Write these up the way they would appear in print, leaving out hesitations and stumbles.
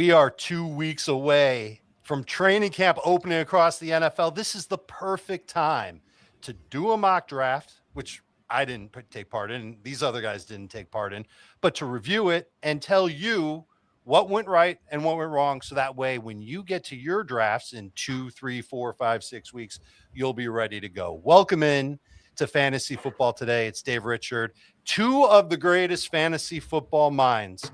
We are 2 weeks away from training camp opening across the NFL. This is the perfect time to do a mock draft, which I didn't take part in. These other guys didn't take part in, but to review it and tell you what went right and what went wrong. So that way, when you get to your drafts in 2, 3, 4, 5, 6 weeks, you'll be ready to go. Welcome in to Fantasy Football Today. It's Dave Richard. Two of the greatest fantasy football minds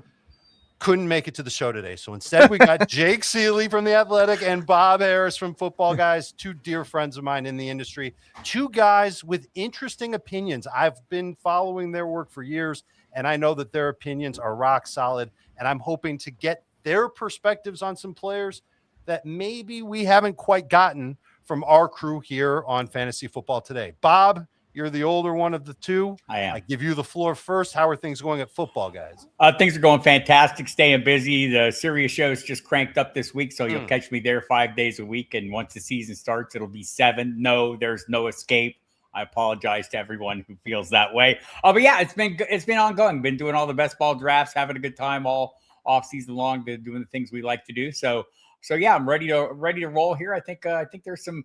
couldn't make it to the show today. So instead, we got Jake Ciely from The Athletic and Bob Harris from Football Guys, two dear friends of mine in the industry, two guys with interesting opinions. I've been following their work for years, and I know that their opinions are rock solid, and I'm hoping to get their perspectives on some players that maybe we haven't quite gotten from our crew here on Fantasy Football Today. Bob, you're the older one of the two. I am. I give you the floor first. How are things going at Football Guys? Things are going fantastic, staying busy. The Sirius show's just cranked up this week, so you'll catch me there 5 days a week. And once the season starts, it'll be 7. No, there's no escape. I apologize to everyone who feels that way. But yeah, it's been ongoing. Been doing all the best ball drafts, having a good time all off season long, doing the things we like to do. So yeah, I'm ready to roll here. I think there's some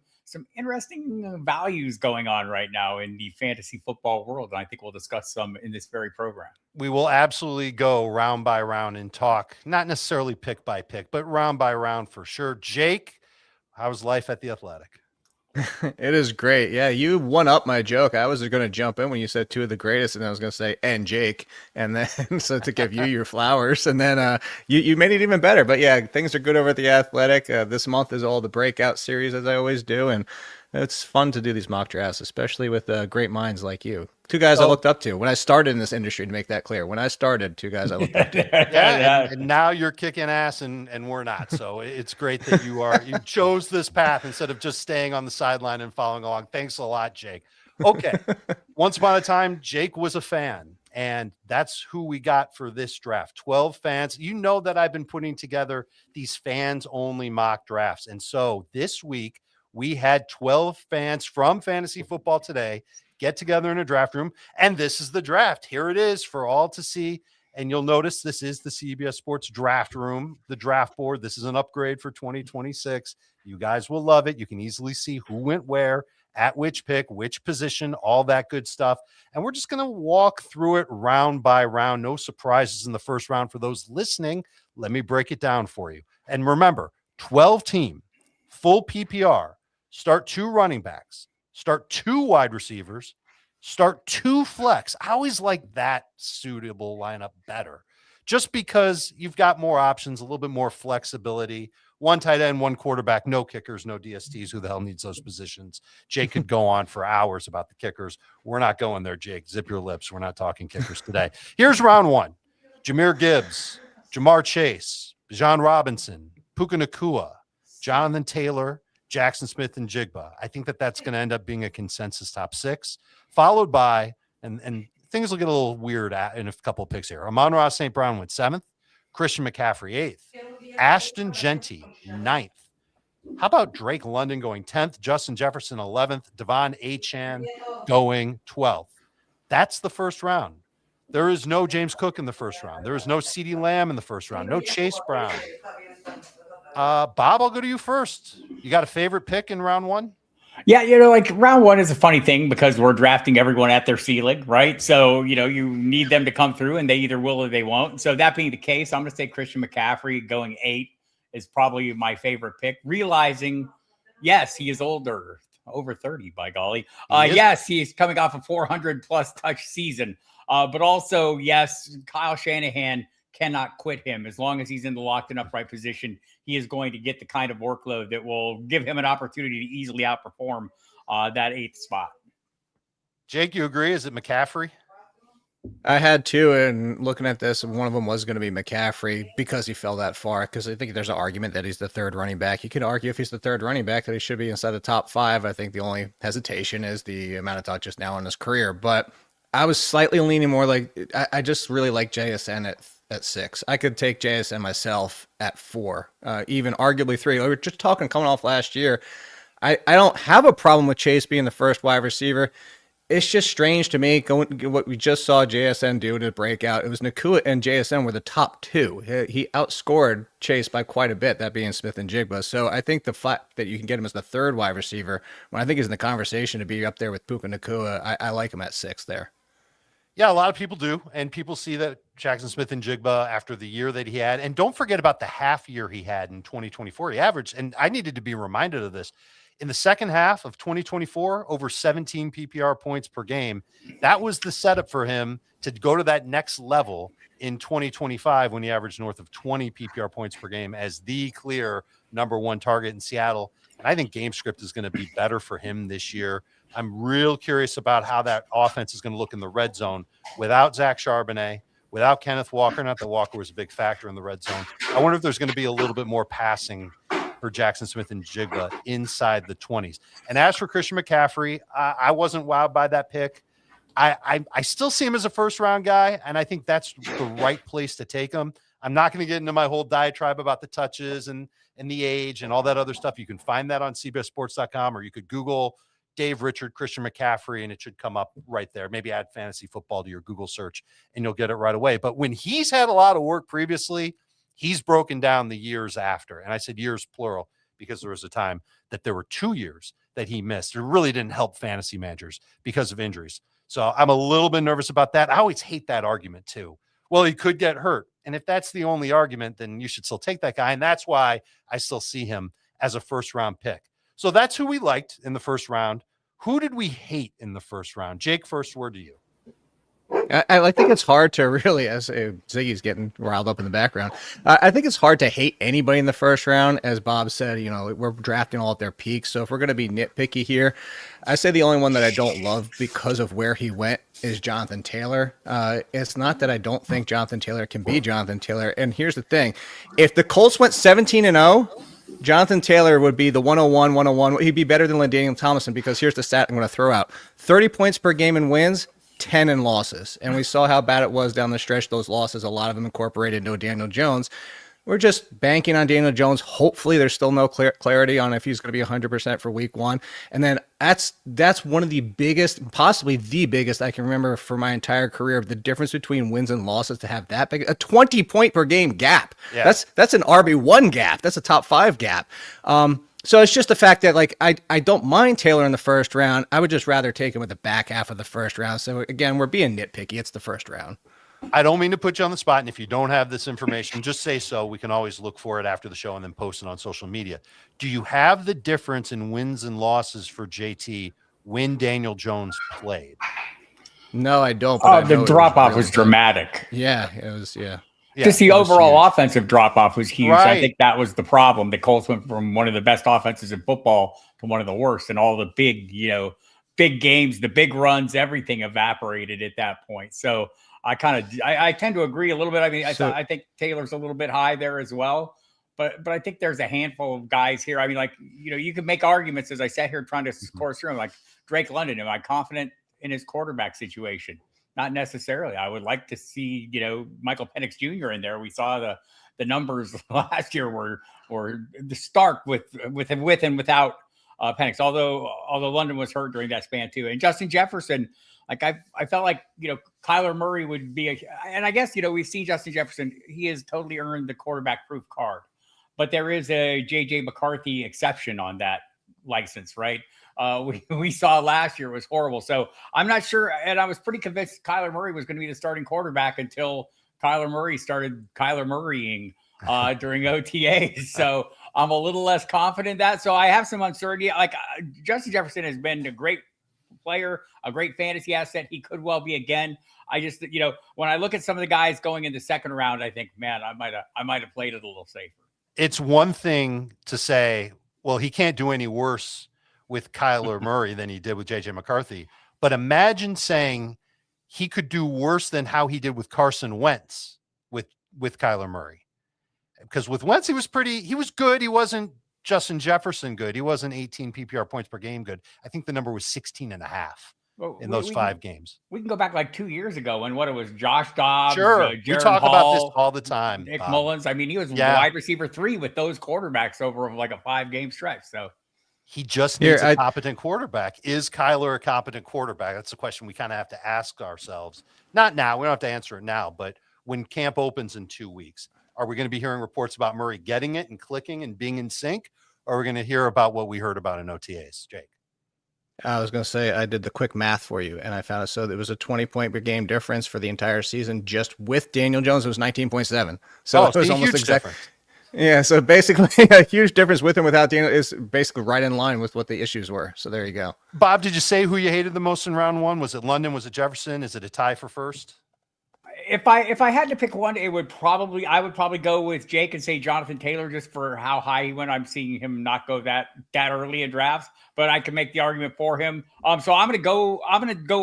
interesting values going on right now in the fantasy football world, and I think we'll discuss some in this very program. We will absolutely go round by round and talk, not necessarily pick by pick, but round by round for sure. Jake, how's life at The Athletic? It is great. Yeah, you one up my joke. I was going to jump in when you said two of the greatest, and I was going to say, and Jake, and then so to give you your flowers, and then you made it even better. But yeah, things are good over at The Athletic. This month is all the breakout series, as I always do, and it's fun to do these mock drafts, especially with great minds like you. Two guys I looked up to when I started in this industry, to make that clear. When I started, two guys I looked up to. And now you're kicking ass and we're not. So it's great that you chose this path instead of just staying on the sideline and following along. Thanks a lot, Jake. Okay. Once upon a time, Jake was a fan, and that's who we got for this draft. 12 fans. You know that I've been putting together these fans-only mock drafts. And so this week, we had 12 fans from Fantasy Football Today get together in a draft room, and this is the draft. Here it is for all to see, and you'll notice this is the CBS Sports draft room, the draft board. This is an upgrade for 2026. You guys will love it. You can easily see who went where, at which pick, which position, all that good stuff, and we're just going to walk through it round by round. No surprises in the first round. For those listening, let me break it down for you. And remember, 12-team, full PPR, start 2 running backs, start 2 wide receivers, start 2 flex. I always like that suitable lineup better, just because you've got more options, a little bit more flexibility. 1 tight end, 1 quarterback, no kickers, no DSTs. Who the hell needs those positions? Jake could go on for hours about the kickers. We're not going there, Jake. Zip your lips. We're not talking kickers today. Here's round 1. Jahmyr Gibbs, Jamar Chase, Bijan Robinson, Puka Nacua, Jonathan Taylor, Jackson Smith, and Jigba. I think that's going to end up being a consensus top 6, followed by, and things will get a little weird in a couple of picks here. Amon-Ra St. Brown went 7th, Christian McCaffrey 8th, Ashton Genty 9th. How about Drake London going 10th, Justin Jefferson 11th, Devon Achane going 12th. That's the first round. There is no James Cook in the first round. There is no CeeDee Lamb in the first round. No Chase Brown. Bob, I'll go to you first. You got a favorite pick in round 1? Yeah, like round 1 is a funny thing because we're drafting everyone at their ceiling, right? So, you need them to come through, and they either will or they won't. So that being the case, I'm going to say Christian McCaffrey going 8 is probably my favorite pick, realizing, yes, he is older, over 30 by golly. Yes, he's coming off a 400-plus touch season. But also, yes, Kyle Shanahan cannot quit him. As long as he's in the locked and upright position, he is going to get the kind of workload that will give him an opportunity to easily outperform that 8th spot. Jake, you agree? Is it McCaffrey? I had 2, and looking at this, one of them was going to be McCaffrey because he fell that far, because I think there's an argument that he's the 3rd running back. You could argue if he's the 3rd running back that he should be inside the top 5. I think the only hesitation is the amount of touches now in his career, but I was slightly leaning more like I just really like JSN at 6. I could take JSN myself at 4, even arguably 3. We were just talking coming off last year. I don't have a problem with Chase being the first wide receiver. It's just strange to me what we just saw JSN do to break out. It was Nakua and JSN were the top two. He outscored Chase by quite a bit, that being Smith and Jigba. So I think the fact that you can get him as the third wide receiver, when I think he's in the conversation to be up there with Puka Nakua, I like him at 6 there. Yeah, a lot of people do. And people see that Jackson Smith and Jigba after the year that he had. And don't forget about the half year he had in 2024. He averaged, and I needed to be reminded of this, in the second half of 2024, over 17 PPR points per game. That was the setup for him to go to that next level in 2025 when he averaged north of 20 PPR points per game as the clear number one target in Seattle. And I think game script is going to be better for him this year. I'm real curious about how that offense is going to look in the red zone without Zach Charbonnet, without Kenneth Walker. Not that Walker was a big factor in the red zone. I wonder if there's going to be a little bit more passing for Jackson Smith and Jigba inside the 20s. And as for Christian McCaffrey, I wasn't wowed by that pick. I still see him as a first-round guy, and I think that's the right place to take him. I'm not going to get into my whole diatribe about the touches and the age and all that other stuff. You can find that on CBSSports.com, or you could Google Dave Richard, Christian McCaffrey, and it should come up right there. Maybe add fantasy football to your Google search, and you'll get it right away. But when he's had a lot of work previously, he's broken down the years after. And I said years plural because there was a time that there were 2 years that he missed. It really didn't help fantasy managers because of injuries. So I'm a little bit nervous about that. I always hate that argument too. Well, he could get hurt. And if that's the only argument, then you should still take that guy. And that's why I still see him as a first-round pick. So that's who we liked in the first round. Who did we hate in the first round? Jake, first word to you. I think it's hard to really, as Ziggy's getting riled up in the background, I think it's hard to hate anybody in the first round. As Bob said, we're drafting all at their peaks. So if we're going to be nitpicky here, I say the only one that I don't love because of where he went is Jonathan Taylor. It's not that I don't think Jonathan Taylor can be Jonathan Taylor. And here's the thing. If the Colts went 17-0, Jonathan Taylor would be the 101. He'd be better than LaDainian Tomlinson because here's the stat I'm going to throw out. 30 points per game in wins, 10 in losses. And we saw how bad it was down the stretch, those losses, a lot of them incorporated into Daniel Jones. We're just banking on Daniel Jones. Hopefully there's still no clarity on if he's going to be 100% for week 1. And then that's one of the biggest, possibly the biggest I can remember for my entire career, the difference between wins and losses to have that big, a 20 point per game gap. Yeah. That's an RB1 gap. That's a top 5 gap. So it's just the fact that I don't mind Taylor in the first round. I would just rather take him with the back half of the first round. So again, we're being nitpicky. It's the first round. I don't mean to put you on the spot. And if you don't have this information, just say so. We can always look for it after the show and then post it on social media. Do you have the difference in wins and losses for JT when Daniel Jones played? No, I don't. But the drop-off was dramatic. Yeah, it was, yeah. Just the overall offensive drop-off was huge. Right. I think that was the problem. The Colts went from one of the best offenses in football to one of the worst, and all the big games, the big runs, everything evaporated at that point. So I tend to agree a little bit. I mean, I think Taylor's a little bit high there as well, but I think there's a handful of guys here. I mean, you could make arguments as I sat here trying to course through them, like Drake London. Am I confident in his quarterback situation? Not necessarily. I would like to see, Michael Penix Jr. in there. We saw the numbers last year were stark with and without Penix, although London was hurt during that span too. And Justin Jefferson, I felt like, Kyler Murray would be and I guess, we've seen Justin Jefferson. He has totally earned the quarterback proof card, but there is a JJ McCarthy exception on that license, right? We saw last year was horrible. So I'm not sure. And I was pretty convinced Kyler Murray was going to be the starting quarterback until Kyler Murray started Kyler Murraying during OTAs. So I'm a little less confident in that. So I have some uncertainty. Justin Jefferson has been a great player, a great fantasy asset. He could well be again. I just, when I look at some of the guys going in the second round, I think, man, I might have played it a little safer. It's one thing to say, well, he can't do any worse with Kyler Murray than he did with JJ McCarthy. But imagine saying he could do worse than how he did with Carson Wentz with Kyler Murray. Because with Wentz, he was good. He wasn't Justin Jefferson good. He wasn't 18 PPR points per game good. I think the number was 16.5 in those 5 games. We can go back 2 years ago when it was Josh Dobbs. Sure. We talk about this all the time. Nick Mullins. I mean, he was wide receiver 3 with those quarterbacks over a 5-game stretch. So He just needs a competent quarterback. Is Kyler a competent quarterback? That's the question we kind of have to ask ourselves. Not now. We don't have to answer it now, but when camp opens in 2 weeks, are we going to be hearing reports about Murray getting it and clicking and being in sync? Or are we going to hear about what we heard about in OTAs, Jake? I was going to say, I did the quick math for you, and I found it. So there was a 20-point per game difference for the entire season. Just with Daniel Jones, it was 19.7. So it was almost exact. Yeah, so basically a huge difference with and without Daniel is basically right in line with what the issues were. So there you go. Bob, did you say who you hated the most in round one? Was it London? Was it Jefferson? Is it a tie for first? If I had to pick one, I would probably go with Jake and say Jonathan Taylor, just for how high he went. I'm seeing him not go that early in drafts, but I can make the argument for him. So I'm gonna go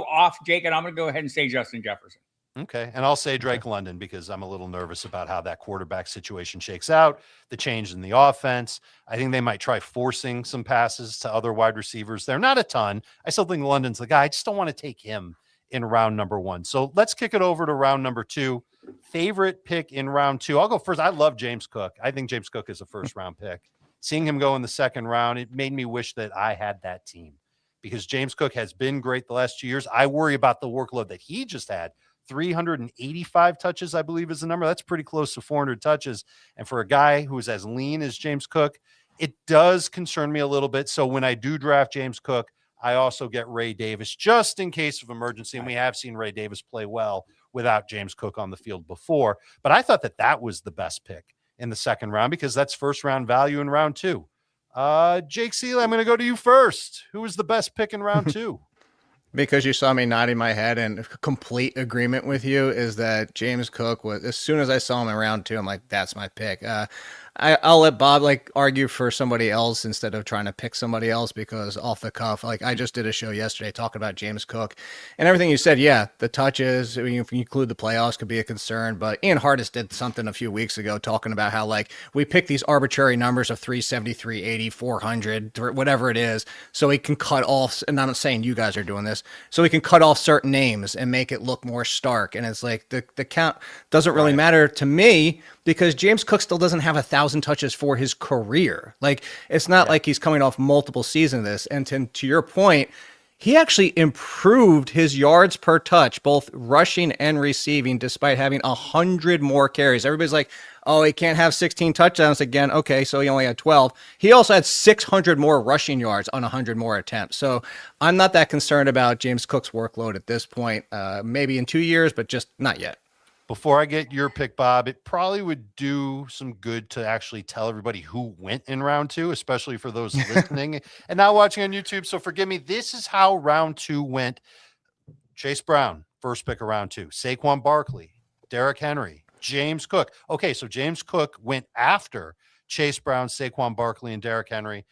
off Jake, and I'm gonna go ahead and say Justin Jefferson. Okay. And I'll say Drake London because I'm a little nervous about how that quarterback situation shakes out, the change in the offense. I think they might try forcing some passes to other wide receivers. They're not a ton. I still think London's the guy. I just don't want to take him in round number one. So let's kick it over to round number two. Favorite pick in round two. I'll go first. I love James Cook. I think James Cook is a first round pick. Seeing him go in the second round, it made me wish that I had that team because James Cook has been great the last 2 years. I worry about the workload that he just had. 385 touches, I believe, is the number. That's pretty close to 400 touches. And for a guy who's as lean as James Cook, it does concern me a little bit. So when I do draft James Cook, I also get Ray Davis just in case of emergency. And we have seen Ray Davis play well without James Cook on the field before. But I thought that was the best pick in the second round because that's first round value in round two. Jake Ciely, I'm going to go to you first. Who was the best pick in round two? Because you saw me nodding my head and complete agreement with you is that James Cook was, as soon as I saw him in round two, I'm like, that's my pick. I'll let Bob argue for somebody else instead of trying to pick somebody else because off the cuff, I just did a show yesterday talking about James Cook and everything you said. Yeah, the touches, if you include the playoffs, could be a concern. But Ian Hardis did something a few weeks ago talking about how we pick these arbitrary numbers of 370, 380, 400, whatever it is, so he can cut off. And I'm not saying you guys are doing this, so he can cut off certain names and make it look more stark. And it's like the count doesn't really matter to me because James Cook still doesn't have 1,000 touches for his career. It's not like he's coming off multiple seasons of this. And to your point, he actually improved his yards per touch, both rushing and receiving, despite having 100 more carries. Everybody's like, oh, he can't have 16 touchdowns again. Okay, so he only had 12. He also had 600 more rushing yards on 100 more attempts. So I'm not that concerned about James Cook's workload at this point. Maybe in 2 years, but just not yet. Before I get your pick, Bob, it probably would do some good to actually tell everybody who went in round two, especially for those listening and not watching on YouTube. So forgive me. This is how round two went. Chase Brown, first pick of round two. Saquon Barkley, Derrick Henry, James Cook. Okay, so James Cook went after Chase Brown, Saquon Barkley, and Derrick Henry.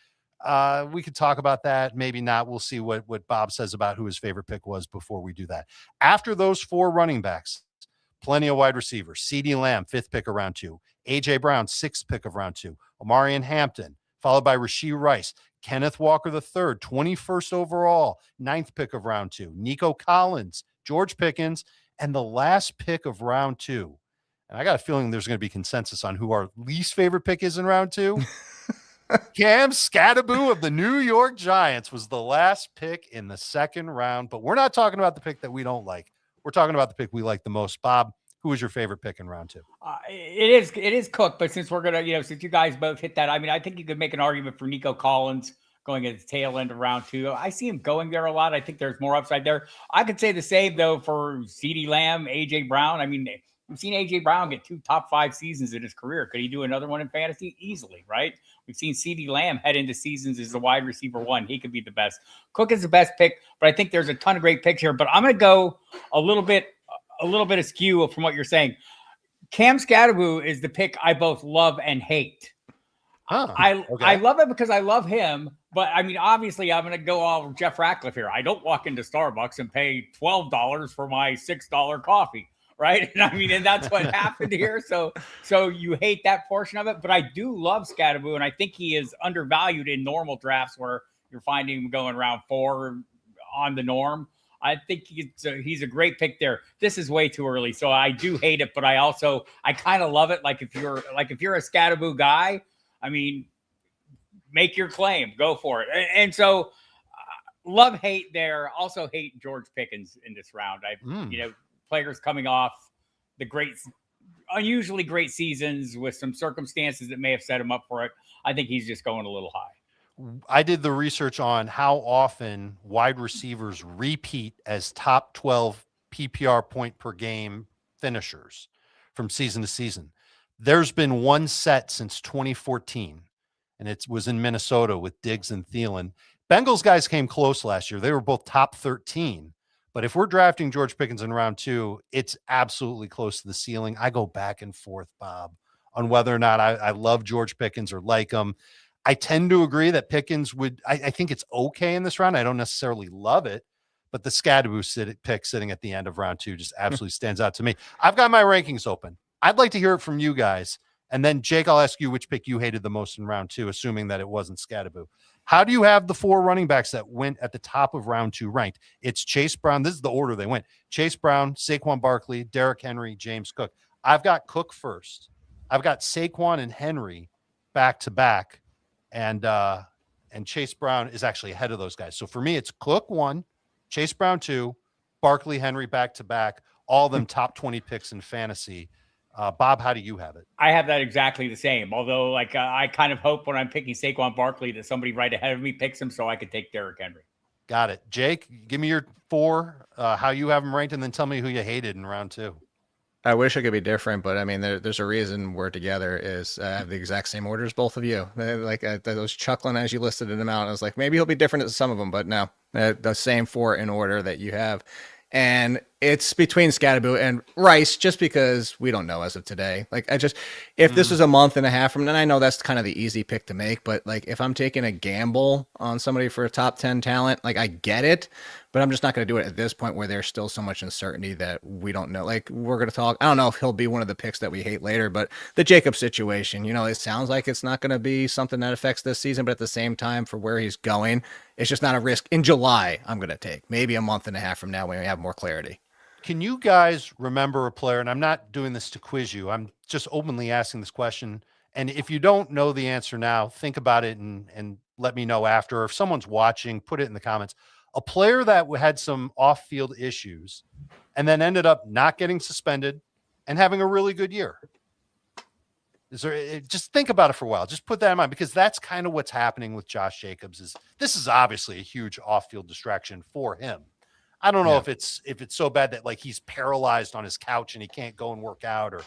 We could talk about that. Maybe not. We'll see what Bob says about who his favorite pick was before we do that. After those four running backs, plenty of wide receivers. CeeDee Lamb, fifth pick of round two. A.J. Brown, sixth pick of round two. Omarion Hampton, followed by Rashee Rice. Kenneth Walker III, 21st overall, ninth pick of round two. Nico Collins, George Pickens, and the last pick of round two. And I got a feeling there's going to be consensus on who our least favorite pick is in round two. Cam Skattebo of the New York Giants was the last pick in the second round. But we're not talking about the pick that we don't like. We're talking about the pick we like the most. Bob, who was your favorite pick in round two? It is Cook, but since we're gonna, since you guys both hit that, I think you could make an argument for Nico Collins going at the tail end of round two. I see him going there a lot. I think there's more upside there. I could say the same though for CeeDee Lamb, A.J. Brown. We've seen A.J. Brown get 2 top 5 seasons in his career. Could he do another one in fantasy? Easily, right? We've seen CeeDee Lamb head into seasons as the wide receiver one. He could be the best. Cook is the best pick, but I think there's a ton of great picks here. But I'm going to go a little bit askew from what you're saying. Cam Skattebo is the pick I both love and hate. I love it because I love him, but obviously I'm going to go all Jeff Ratcliffe here. I don't walk into Starbucks and pay $12 for my $6 coffee. Right. And that's what happened here. So you hate that portion of it. But I do love Skattebo, and I think he is undervalued in normal drafts where you're finding him going round 4 on the norm. I think he's a great pick there. This is way too early. So I do hate it, but I kind of love it. If you're a Skattebo guy, make your claim, go for it. And so love, hate there. Also hate George Pickens in this round. Players coming off the unusually great seasons with some circumstances that may have set him up for it. I think he's just going a little high. I did the research on how often wide receivers repeat as top 12 PPR point per game finishers from season to season. There's been one set since 2014, and it was in Minnesota with Diggs and Thielen. Bengals guys came close last year. They were both top 13. But if we're drafting George Pickens in round 2, it's absolutely close to the ceiling. I go back and forth, Bob, on whether or not I love George Pickens or like him. I tend to agree that Pickens I think it's okay in this round. I don't necessarily love it, but the Scadaboo pick sitting at the end of round 2 just absolutely stands out to me. I've got my rankings open. I'd like to hear it from you guys. And then, Jake, I'll ask you which pick you hated the most in round 2, assuming that it wasn't Scadaboo. How do you have the 4 running backs that went at the top of round 2 ranked? It's Chase Brown. This is the order they went. Chase Brown, Saquon Barkley, Derrick Henry, James Cook. I've got Cook first. I've got Saquon and Henry back to back. And Chase Brown is actually ahead of those guys. So for me, it's Cook 1, Chase Brown 2, Barkley, Henry back to back, all of them top 20 picks in fantasy. Bob, how do you have it? I have that exactly the same. Although, I kind of hope when I'm picking Saquon Barkley that somebody right ahead of me picks him so I could take Derrick Henry. Got it. Jake, give me your 4, how you have them ranked, and then tell me who you hated in round 2. I wish it could be different, but I mean, there's a reason we're together. Is I have the exact same order as both of you. I was chuckling as you listed them out. I was like, maybe he'll be different at some of them, but no, the same 4 in order that you have. And it's between Scadaboo and Rice, just because we don't know as of today. If this was a month and a half from then, I know that's kind of the easy pick to make. But if I'm taking a gamble on somebody for a top 10 talent, I get it, but I'm just not going to do it at this point where there's still so much uncertainty that we don't know. We're going to talk. I don't know if he'll be one of the picks that we hate later, but the Jacob situation, it sounds like it's not going to be something that affects this season, but at the same time, for where he's going, it's just not a risk in July I'm going to take. Maybe a month and a half from now when we have more clarity. Can you guys remember a player? And I'm not doing this to quiz you. I'm just openly asking this question. And if you don't know the answer now, think about it and let me know after. Or if someone's watching, put it in the comments. A player that had some off-field issues and then ended up not getting suspended and having a really good year. Just think about it for a while. Just put that in mind, because that's kind of what's happening with Josh Jacobs. This is obviously a huge off-field distraction for him. I don't know if it's so bad that he's paralyzed on his couch and he can't go and work out or,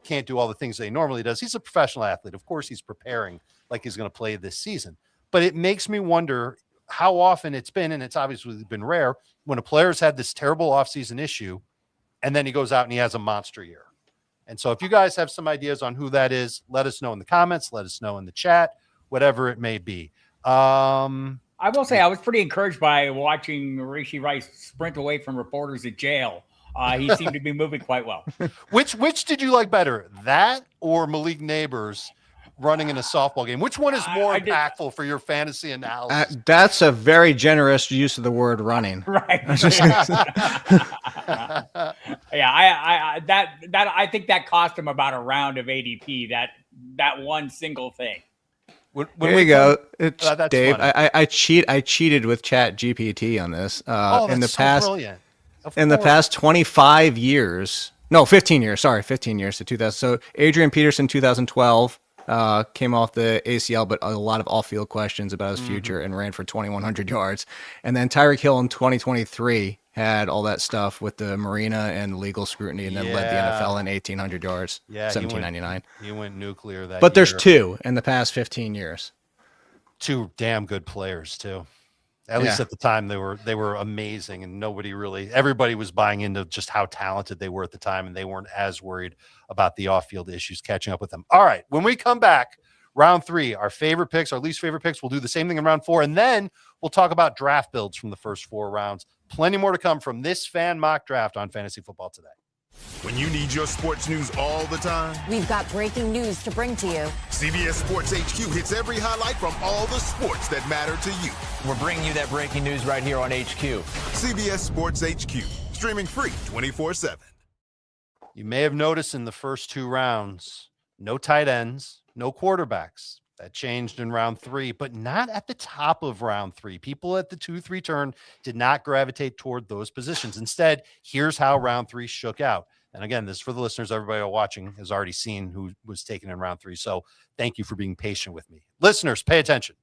can't do all the things that he normally does. He's a professional athlete. Of course, he's preparing like he's going to play this season. But it makes me wonder how often it's been, and it's obviously been rare, when a player's had this terrible offseason issue and then he goes out and he has a monster year. And so if you guys have some ideas on who that is, let us know in the comments, let us know in the chat, whatever it may be. I will say I was pretty encouraged by watching Rishi Rice sprint away from reporters at jail. He seemed to be moving quite well. Which did you like better, that or Malik Neighbors running in a softball game? Which one is more impactful for your fantasy analysis? That's a very generous use of the word running. Right. I think that cost him about a round of ADP, that one single thing. There you go. It's Dave. I cheated with Chat GPT on this. In the past, brilliant. In the past 25 years, no, 15 years. Sorry, 15 years to 2000. So Adrian Peterson, 2012, came off the ACL, but a lot of off-field questions about his future and ran for 2,100 yards. And then Tyreek Hill in 2023 had all that stuff with the marina and legal scrutiny, and then led the NFL in 1,800 yards. Yeah, 1,799. He went nuclear that. But there's 2 in the past 15 years. 2 damn good players too. At least at the time they were amazing, and everybody was buying into just how talented they were at the time, and they weren't as worried about the off-field issues catching up with them. All right, when we come back, round 3, our favorite picks, our least favorite picks, we'll do the same thing in round 4, and then we'll talk about draft builds from the first 4 rounds. Plenty more to come from this fan mock draft on Fantasy Football Today. When you need your sports news all the time, we've got breaking news to bring to you. CBS Sports HQ hits every highlight from all the sports that matter to you. We're bringing you that breaking news right here on HQ. CBS Sports HQ, streaming free 24/7. You may have noticed in the first 2 rounds, no tight ends, no quarterbacks. That changed in round 3, but not at the top of round 3. People at the 2-3 turn did not gravitate toward those positions. Instead, here's how round 3 shook out. And again, this is for the listeners. Everybody watching has already seen who was taken in round 3. So thank you for being patient with me. Listeners, pay attention.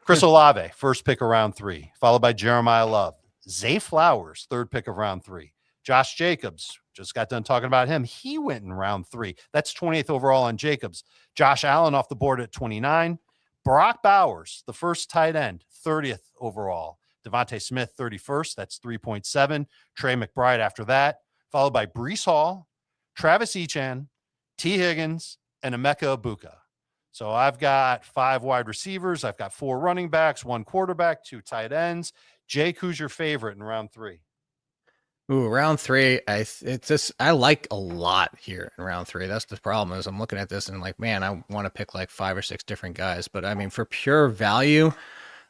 Chris Olave, first pick of round 3, followed by Jeremiah Love. Zay Flowers, third pick of round 3. Josh Jacobs, just got done talking about him. He went in round 3. That's 28th overall on Jacobs. Josh Allen off the board at 29. Brock Bowers, the first tight end, 30th overall. Devontae Smith, 31st. That's 3.7. Trey McBride after that, followed by Breece Hall, Travis Etienne, T. Higgins, and Emeka Ibuka. So I've got 5 wide receivers. I've got 4 running backs, 1 quarterback, 2 tight ends. Jake, who's your favorite in round 3? Ooh, round 3. I like a lot here in round 3. That's the problem is I'm looking at this and like, man, I want to pick like 5 or 6 different guys. But I mean, for pure value,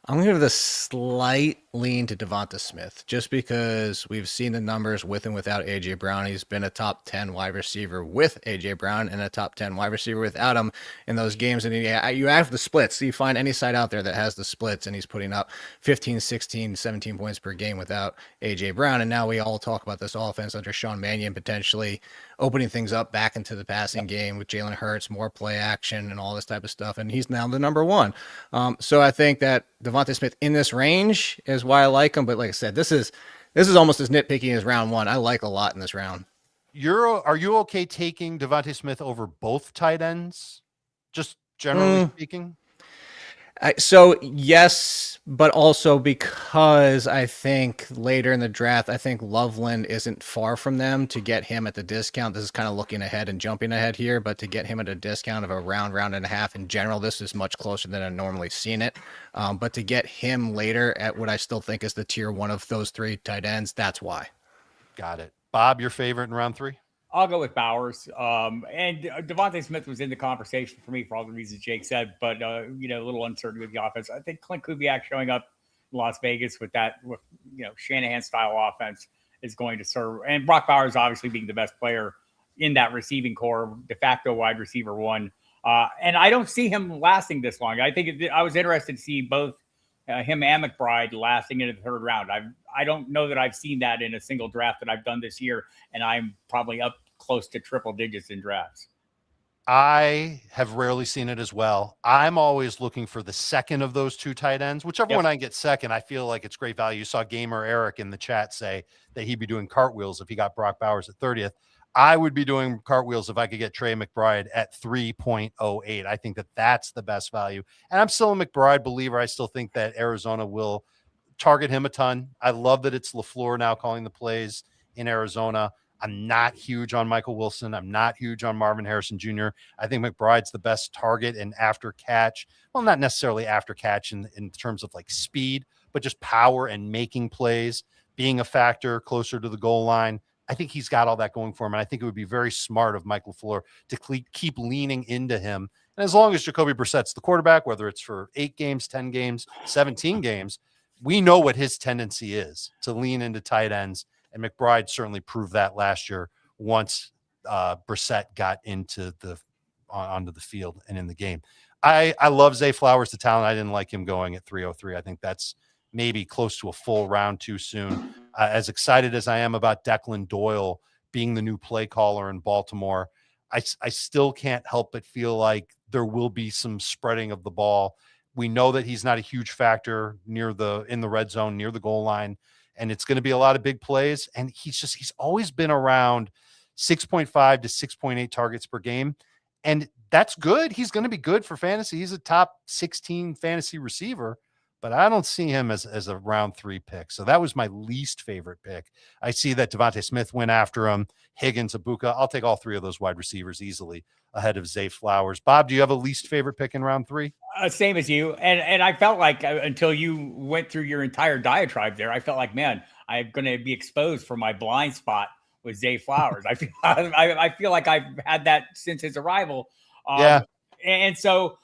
I'm going to give the slight lean to Devonta Smith just because we've seen the numbers with and without A.J. Brown. He's been a top 10 wide receiver with A.J. Brown and a top 10 wide receiver without him in those games. And you have the splits. So you find any site out there that has the splits and he's putting up 15, 16, 17 points per game without A.J. Brown. And now we all talk about this offense under Sean Mannion potentially opening things up back into the passing game with Jalen Hurts, more play action and all this type of stuff. And he's now the number 1. So I think that Devonta Smith in this range is why I like him. But like I said, this is almost as nitpicky as round 1. I like a lot in this round. Are you okay taking Devontae Smith over both tight ends? Just generally speaking? So yes, but also because I think later in the draft, I think Loveland isn't far from them to get him at the discount. This is kind of looking ahead and jumping ahead here, but to get him at a discount of a round and a half in general, this is much closer than I've normally seen it. But to get him later at what I still think is the tier 1 of those 3 tight ends, that's why. Got it. Bob, your favorite in round 3? I'll go with Bowers. And Devontae Smith was in the conversation for me for all the reasons Jake said, but a little uncertain with the offense. I think Clint Kubiak showing up in Las Vegas with Shanahan style offense is going to serve. And Brock Bowers obviously being the best player in that receiving core, de facto wide receiver 1. And I don't see him lasting this long. I was interested to see both him and McBride lasting into the 3rd round. I don't know that I've seen that in a single draft that I've done this year, and I'm probably up close to triple digits in drafts. I have rarely seen it as well. I'm always looking for the second of those 2 tight ends. Whichever one I get second, I feel like it's great value. You saw Gamer Eric in the chat say that he'd be doing cartwheels if he got Brock Bowers at 30th. I would be doing cartwheels if I could get Trey McBride at 3.08. I think that that's the best value. And I'm still a McBride believer. I still think that Arizona will target him a ton. I love that it's LaFleur now calling the plays in Arizona. I'm not huge on Michael Wilson. I'm not huge on Marvin Harrison Jr. I think McBride's the best target and after catch. Well, not necessarily after catch in terms of like speed, but just power and making plays, being a factor closer to the goal line. I think he's got all that going for him. And I think it would be very smart of Michael LaFleur to keep leaning into him. And as long as Jacoby Brissett's the quarterback, whether it's for 8 games, 10 games, 17 games, we know what his tendency is to lean into tight ends. And McBride certainly proved that last year once Brissett got onto the field and in the game. I love Zay Flowers, the talent. I didn't like him going at 303. I think that's maybe close to a full round too soon. As excited as I am about Declan Doyle being the new play caller in Baltimore, I still can't help but feel like there will be some spreading of the ball. We know that he's not a huge factor in the red zone, near the goal line. And it's going to be a lot of big plays. And he's always been around 6.5 to 6.8 targets per game. And that's good. He's going to be good for fantasy. He's a top 16 fantasy receiver, but I don't see him as a round 3 pick. So that was my least favorite pick. I see that Devontae Smith went after him, Higgins, Ibuka. I'll take all 3 of those wide receivers easily ahead of Zay Flowers. Bob, do you have a least favorite pick in round 3? Same as you. And I felt like until you went through your entire diatribe there, I felt like, man, I'm going to be exposed for my blind spot with Zay Flowers. I feel like I've had that since his arrival. And so,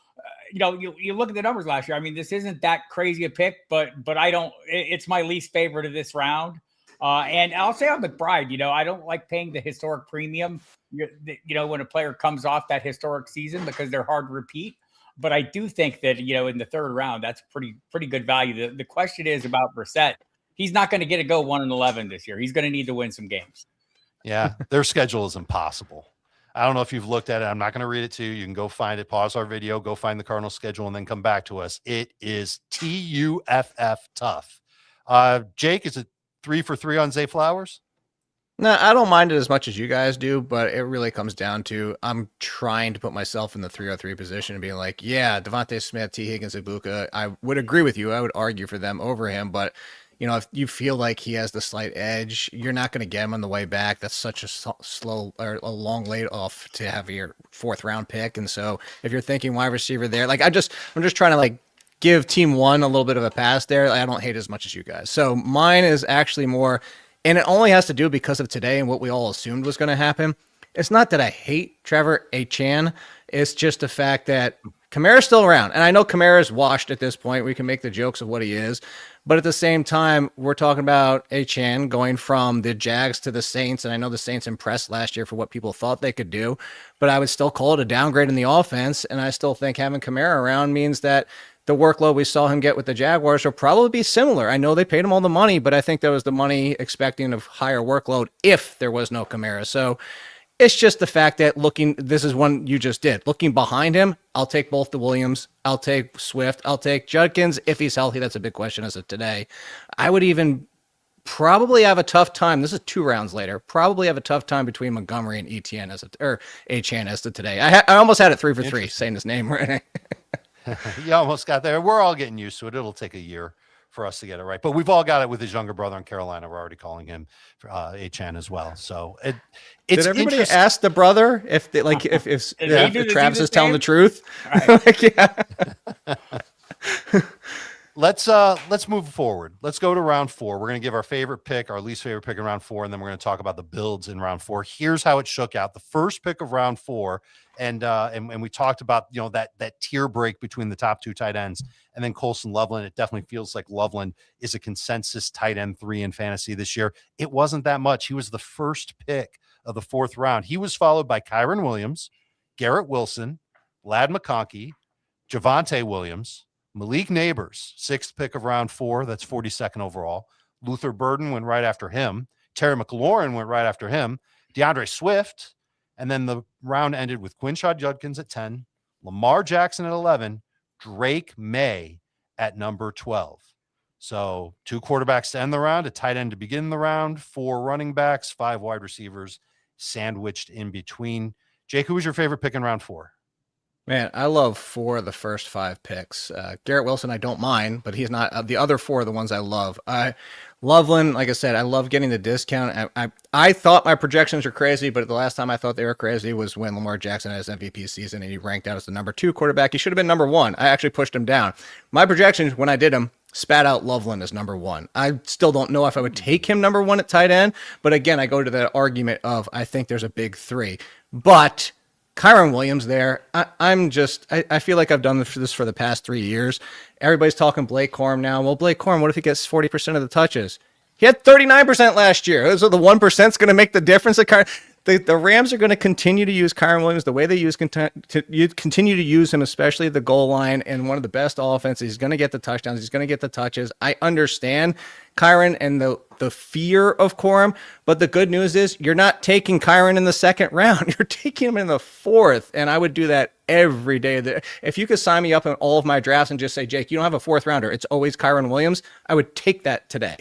you look at the numbers last year. I mean, this isn't that crazy a pick, but it's my least favorite of this round. And I'll say on McBride, I don't like paying the historic premium, when a player comes off that historic season because they're hard to repeat. but I do think that, in the third round, that's pretty good value. The question is about Brissett. He's not going to get to go 1-11 this year. He's going to need to win some games. Yeah, their schedule is impossible. I don't know if you've looked at it. I'm not going to read it to you. You can go find it, pause our video, go find the Cardinals schedule, and then come back to us. It is TUFF tough. Jake, is it 3 for 3 on Zay Flowers? No, I don't mind it as much as you guys do, but it really comes down to I'm trying to put myself in the 303 position and being like, yeah, Devontae Smith, T. Higgins, Ibuka, I would agree with you. I would argue for them over him, but if you feel like he has the slight edge, you're not going to get him on the way back. That's such a slow or a long laid off to have your 4th round pick. And so if you're thinking wide receiver there, like I'm just trying to give team 1 a little bit of a pass there. I don't hate it as much as you guys. So mine is actually more, and it only has to do because of today and what we all assumed was going to happen. It's not that I hate Trevor Etienne. It's just the fact that Kamara's still around. And I know Kamara's washed at this point. We can make the jokes of what he is. But at the same time, we're talking about Etienne going from the Jags to the Saints. And I know the Saints impressed last year for what people thought they could do. But I would still call it a downgrade in the offense. And I still think having Kamara around means that the workload we saw him get with the Jaguars will probably be similar. I know they paid him all the money, but I think that was the money expecting of higher workload if there was no Kamara. So it's just the fact that this is one you just did. Looking behind him, I'll take both the Williams. I'll take Swift. I'll take Judkins. If he's healthy, that's a big question as of today. I would even probably have a tough time. This is 2 rounds later. Probably have a tough time between Montgomery and Etienne as of today. I almost had it 3 for 3 saying his name right. You almost got there. We're all getting used to it. It'll take a year for us to get it right, but we've all got it with his younger brother in Carolina. We're already calling him Achan as well. So it's did everybody ask the brother if Travis is telling the truth? Right. Yeah. Let's move forward. Let's go to round 4. We're going to give our favorite pick, our least favorite pick in round 4, and then we're going to talk about the builds in round 4. Here's how it shook out. The first pick of round 4, and we talked about that tier break between the top 2 tight ends, and then Colson Loveland. It definitely feels like Loveland is a consensus tight end 3 in fantasy this year. It wasn't that much. He was the first pick of the 4th round. He was followed by Kyron Williams, Garrett Wilson, Lad McConkey, Javonte Williams, Malik Neighbors, 6th pick of round 4. That's 42nd overall. Luther Burden went right after him. Terry McLaurin went right after him. DeAndre Swift. And then the round ended with Quinshad Judkins at 10, Lamar Jackson at 11, Drake May at number 12. So 2 quarterbacks to end the round, a tight end to begin the round, 4 running backs, 5 wide receivers sandwiched in between. Jake, who was your favorite pick in round 4? Man, I love 4 of the first 5 picks. Garrett Wilson, I don't mind, but he's not. The other 4 are the ones I love. Loveland, like I said, I love getting the discount. I thought my projections were crazy, but the last time I thought they were crazy was when Lamar Jackson had his MVP season and he ranked out as the number 2 quarterback. He should have been number 1. I actually pushed him down. My projections, when I did them, spat out Loveland as number 1. I still don't know if I would take him number 1 at tight end, but again, I go to that argument of I think there's a big 3. But Kyron Williams there, I feel like I've done this for the past 3 years. Everybody's talking Blake Corum now. Well, Blake Corum, what if he gets 40% of the touches? He had 39% last year. So the 1% is going to make the difference. The Rams are going to continue to use Kyron Williams the way they continue to use him, especially at the goal line, and one of the best offenses. He's going to get the touchdowns. He's going to get the touches. I understand Kyron and the fear of Corum, but the good news is you're not taking Kyron in the 2nd round. You're taking him in the 4th, and I would do that every day. If you could sign me up in all of my drafts and just say, Jake, you don't have a 4th rounder, it's always Kyron Williams, I would take that today.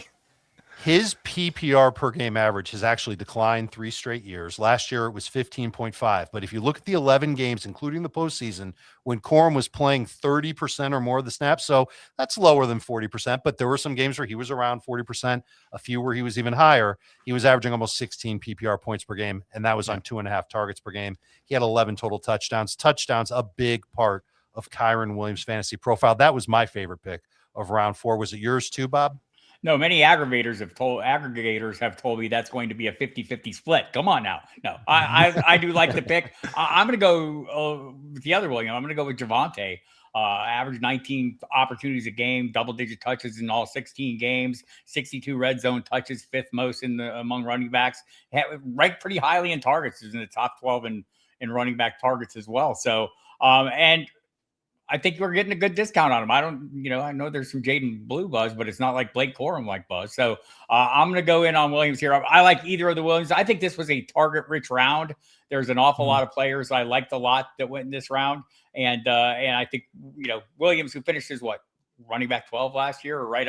His PPR per game average has actually declined 3 straight years. Last year, it was 15.5. But if you look at the 11 games, including the postseason, when Corum was playing 30% or more of the snaps, so that's lower than 40%, but there were some games where he was around 40%, a few where he was even higher. He was averaging almost 16 PPR points per game, and that was on 2.5 targets per game. He had 11 total touchdowns. Touchdowns, a big part of Kyron Williams' fantasy profile. That was my favorite pick of round 4. Was it yours too, Bob? No, many aggregators have told me that's going to be a 50-50 split. Come on now. No, I do like the pick. I'm going to go with the other William. I'm going to go with Javonte. Average 19 opportunities a game, double-digit touches in all 16 games, 62 red zone touches, 5th most among running backs. Ranked pretty highly in targets. Is in the top 12 in running back targets as well. So, and I think we're getting a good discount on him. I know there's some Jaden Blue buzz, but it's not like Blake Corum like buzz. So I'm going to go in on Williams here. I like either of the Williams. I think this was a target-rich round. There's an awful lot of players I liked a lot that went in this round, and I think Williams, who finished as running back 12 last year, or right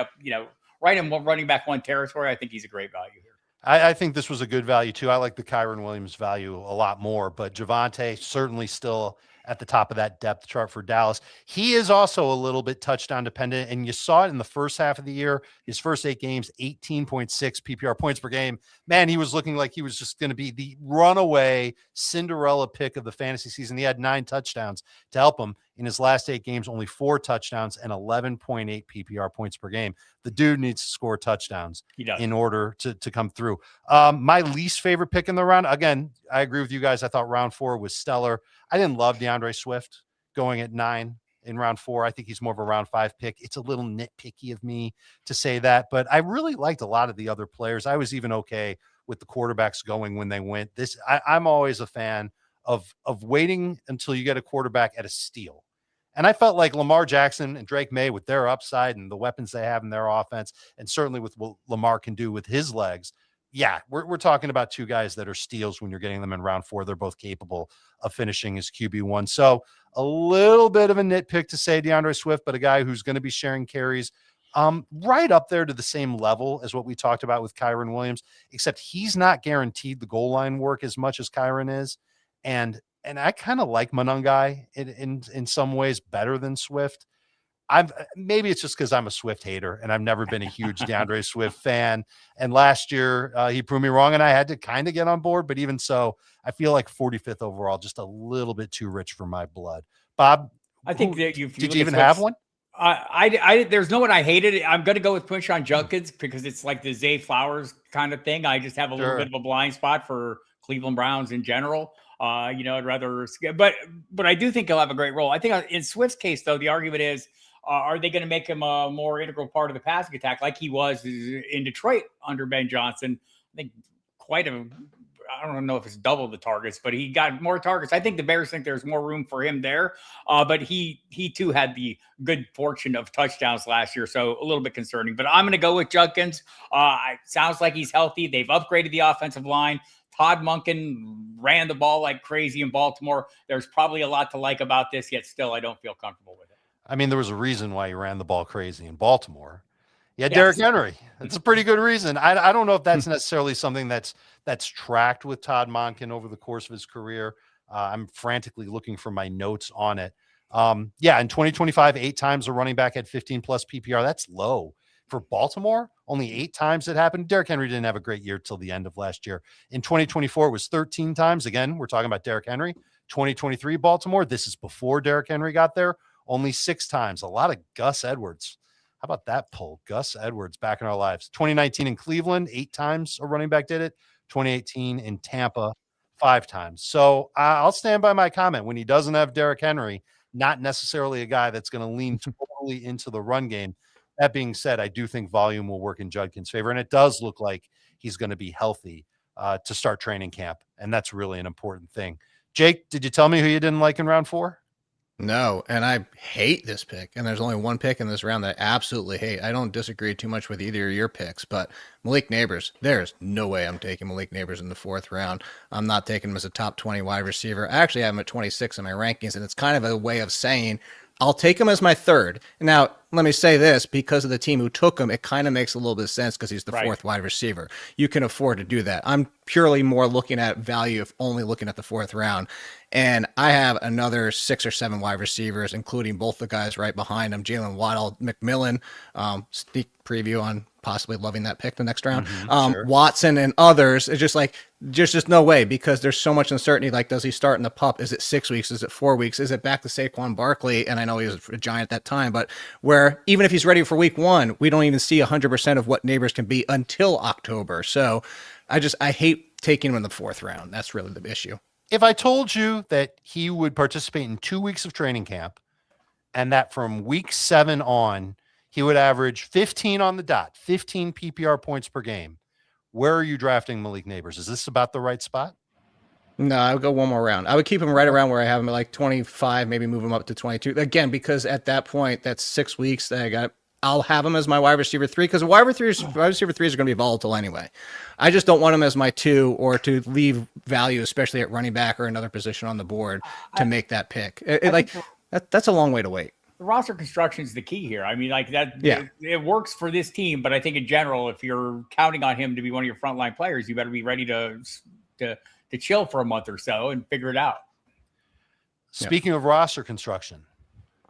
in running back 1 territory. I think he's a great value here. I think this was a good value too. I like the Kyron Williams value a lot more, but Javonte certainly still at the top of that depth chart for Dallas. He is also a little bit touchdown dependent, and you saw it in the first half of the year. His first 8 games, 18.6 PPR points per game. Man, he was looking like he was just going to be the runaway Cinderella pick of the fantasy season. He had 9 touchdowns to help him. In his last 8 games, only 4 touchdowns and 11.8 PPR points per game. The dude needs to score touchdowns in order to come through. My least favorite pick in the round, again, I agree with you guys. I thought round 4 was stellar. I didn't love DeAndre Swift going at 9 in round 4. I think he's more of a round 5 pick. It's a little nitpicky of me to say that, but I really liked a lot of the other players. I was even okay with the quarterbacks going when they went. I'm always a fan of waiting until you get a quarterback at a steal. And I felt like Lamar Jackson and Drake May, with their upside and the weapons they have in their offense, and certainly with what Lamar can do with his legs, yeah, we're talking about 2 guys that are steals when you're getting them in round 4. They're both capable of finishing as QB1. So a little bit of a nitpick to say DeAndre Swift, but a guy who's going to be sharing carries right up there to the same level as what we talked about with Kyron Williams, except he's not guaranteed the goal line work as much as Kyron is. And I kind of like Monangai in some ways better than Swift. Maybe it's just because I'm a Swift hater and I've never been a huge DeAndre Swift fan. And last year he proved me wrong and I had to kind of get on board. But even so, I feel like 45th overall, just a little bit too rich for my blood. Bob, I think that did you even have one? There's no one I hated. I'm going to go with Quinshon Judkins because it's like the Zay Flowers kind of thing. I just have a little bit of a blind spot for Cleveland Browns in general. I'd rather, but I do think he'll have a great role. I think in Swift's case, though, the argument is, are they going to make him a more integral part of the passing attack like he was in Detroit under Ben Johnson? I think I don't know if it's double the targets, but he got more targets. I think the Bears think there's more room for him there. But he too had the good fortune of touchdowns last year. So a little bit concerning, but I'm going to go with Judkins. It sounds like he's healthy. They've upgraded the offensive line. Todd Monken ran the ball like crazy in Baltimore. There's probably a lot to like about this, yet still I don't feel comfortable with it. I mean, there was a reason why he ran the ball crazy in Baltimore. Yeah, Derrick Henry. That's a pretty good reason. I don't know if that's necessarily something that's tracked with Todd Monken over the course of his career. I'm frantically looking for my notes on it. In 2025, 8 times a running back had 15 plus PPR. That's low. For Baltimore, only 8 times it happened. Derrick Henry didn't have a great year till the end of last year. In 2024, it was 13 times. Again, we're talking about Derrick Henry. 2023, Baltimore, this is before Derrick Henry got there, only 6 times. A lot of Gus Edwards. How about that pull? Gus Edwards back in our lives. 2019 in Cleveland, 8 times a running back did it. 2018 in Tampa, 5 times. So I'll stand by my comment. When he doesn't have Derrick Henry, not necessarily a guy that's going to lean totally into the run game. That being said, I do think volume will work in Judkins' favor, and it does look like he's going to be healthy to start training camp, and that's really an important thing. Jake, did you tell me who you didn't like in round 4? No, and I hate this pick, and there's only one pick in this round that I absolutely hate. I don't disagree too much with either of your picks, but Malik Neighbors, there's no way I'm taking Malik Neighbors in the 4th round. I'm not taking him as a top 20 wide receiver. I actually have him at 26 in my rankings, and it's kind of a way of saying I'll take him as my 3rd. Now, let me say this, because of the team who took him, it kind of makes a little bit of sense because he's the 4th wide receiver. You can afford to do that. I'm purely more looking at value if only looking at the 4th round. And I have another 6 or 7 wide receivers, including both the guys right behind him, Jalen Waddle, McMillan, sneak preview on possibly loving that pick the next round, sure. Watson and others. It's just like, there's just no way, because there's so much uncertainty. Like, does he start in the pup? Is it 6 weeks? Is it 4 weeks? Is it back to Saquon Barkley? And I know he was a Giant at that time, but where even if he's ready for week 1, we don't even see 100% of what Neighbors can be until October. So I hate taking him in the 4th round. That's really the issue. If I told you that he would participate in 2 weeks of training camp and that from week 7 on, he would average 15 on the dot, 15 PPR points per game, where are you drafting Malik Neighbors? Is this about the right spot? No, I would go one more round. I would keep him right around where I have him at like 25, maybe move him up to 22. Again, because at that point, that's 6 weeks that I'll have him as my wide receiver 3 because wide receiver threes are going to be volatile anyway. I just don't want him as my 2 or to leave value, especially at running back or another position on the board to make that pick. That's a long way to wait. The roster construction is the key here. I mean, like that, Yeah. it works for this team, but I think in general, if you're counting on him to be one of your frontline players, you better be ready to chill for a month or so and figure it out. Speaking of roster construction,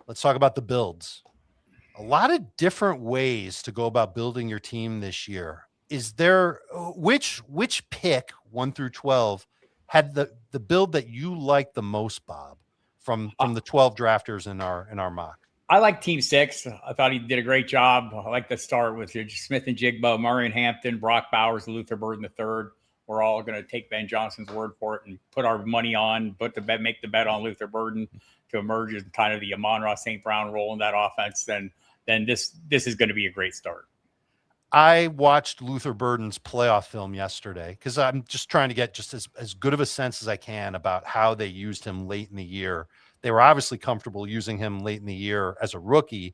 let's talk about the builds. A lot of different ways to go about building your team this year. Is there which pick 1 through 12 had the build that you like the most, Bob, from the 12 drafters in our mock? I like Team 6. I thought he did a great job. I like the start with Smith and Jigba, Murray and Hampton, Brock Bowers, Luther Burden III. We're all going to take Ben Johnson's word for it and put our money on, make the bet on Luther Burden to emerge as kind of the Amon-Ra St. Brown role in that offense. Then this is going to be a great start. I watched Luther Burden's playoff film yesterday because I'm just trying to get just as good of a sense as I can about how they used him late in the year. They were obviously comfortable using him late in the year as a rookie.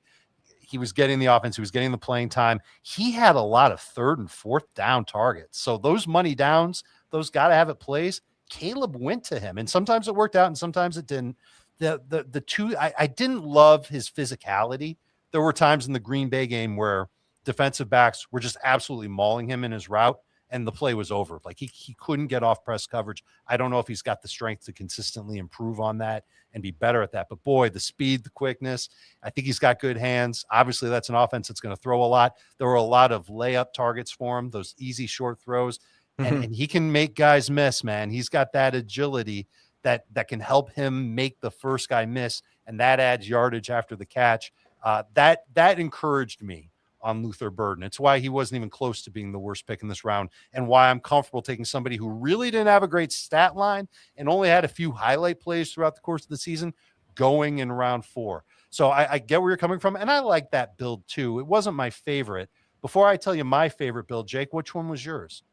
He was getting the offense. He was getting the playing time. He had a lot of 3rd and 4th down targets. So those money downs, those got to have it plays. Caleb went to him, and sometimes it worked out and sometimes it didn't. The two, I didn't love his physicality. There were times in the Green Bay game where defensive backs were just absolutely mauling him in his route, and the play was over. Like he couldn't get off press coverage. I don't know if he's got the strength to consistently improve on that and be better at that. But boy, the speed, the quickness, I think he's got good hands. Obviously, that's an offense that's going to throw a lot. There were a lot of layup targets for him, those easy short throws. And he can make guys miss, man. He's got that agility that can help him make the first guy miss, and that adds yardage after the catch. That encouraged me on Luther Burden. It's why he wasn't even close to being the worst pick in this round, and why I'm comfortable taking somebody who really didn't have a great stat line and only had a few highlight plays throughout the course of the season going in round 4. So I get where you're coming from, and I like that build too. It wasn't my favorite. Before I tell you my favorite build, Jake, which one was yours?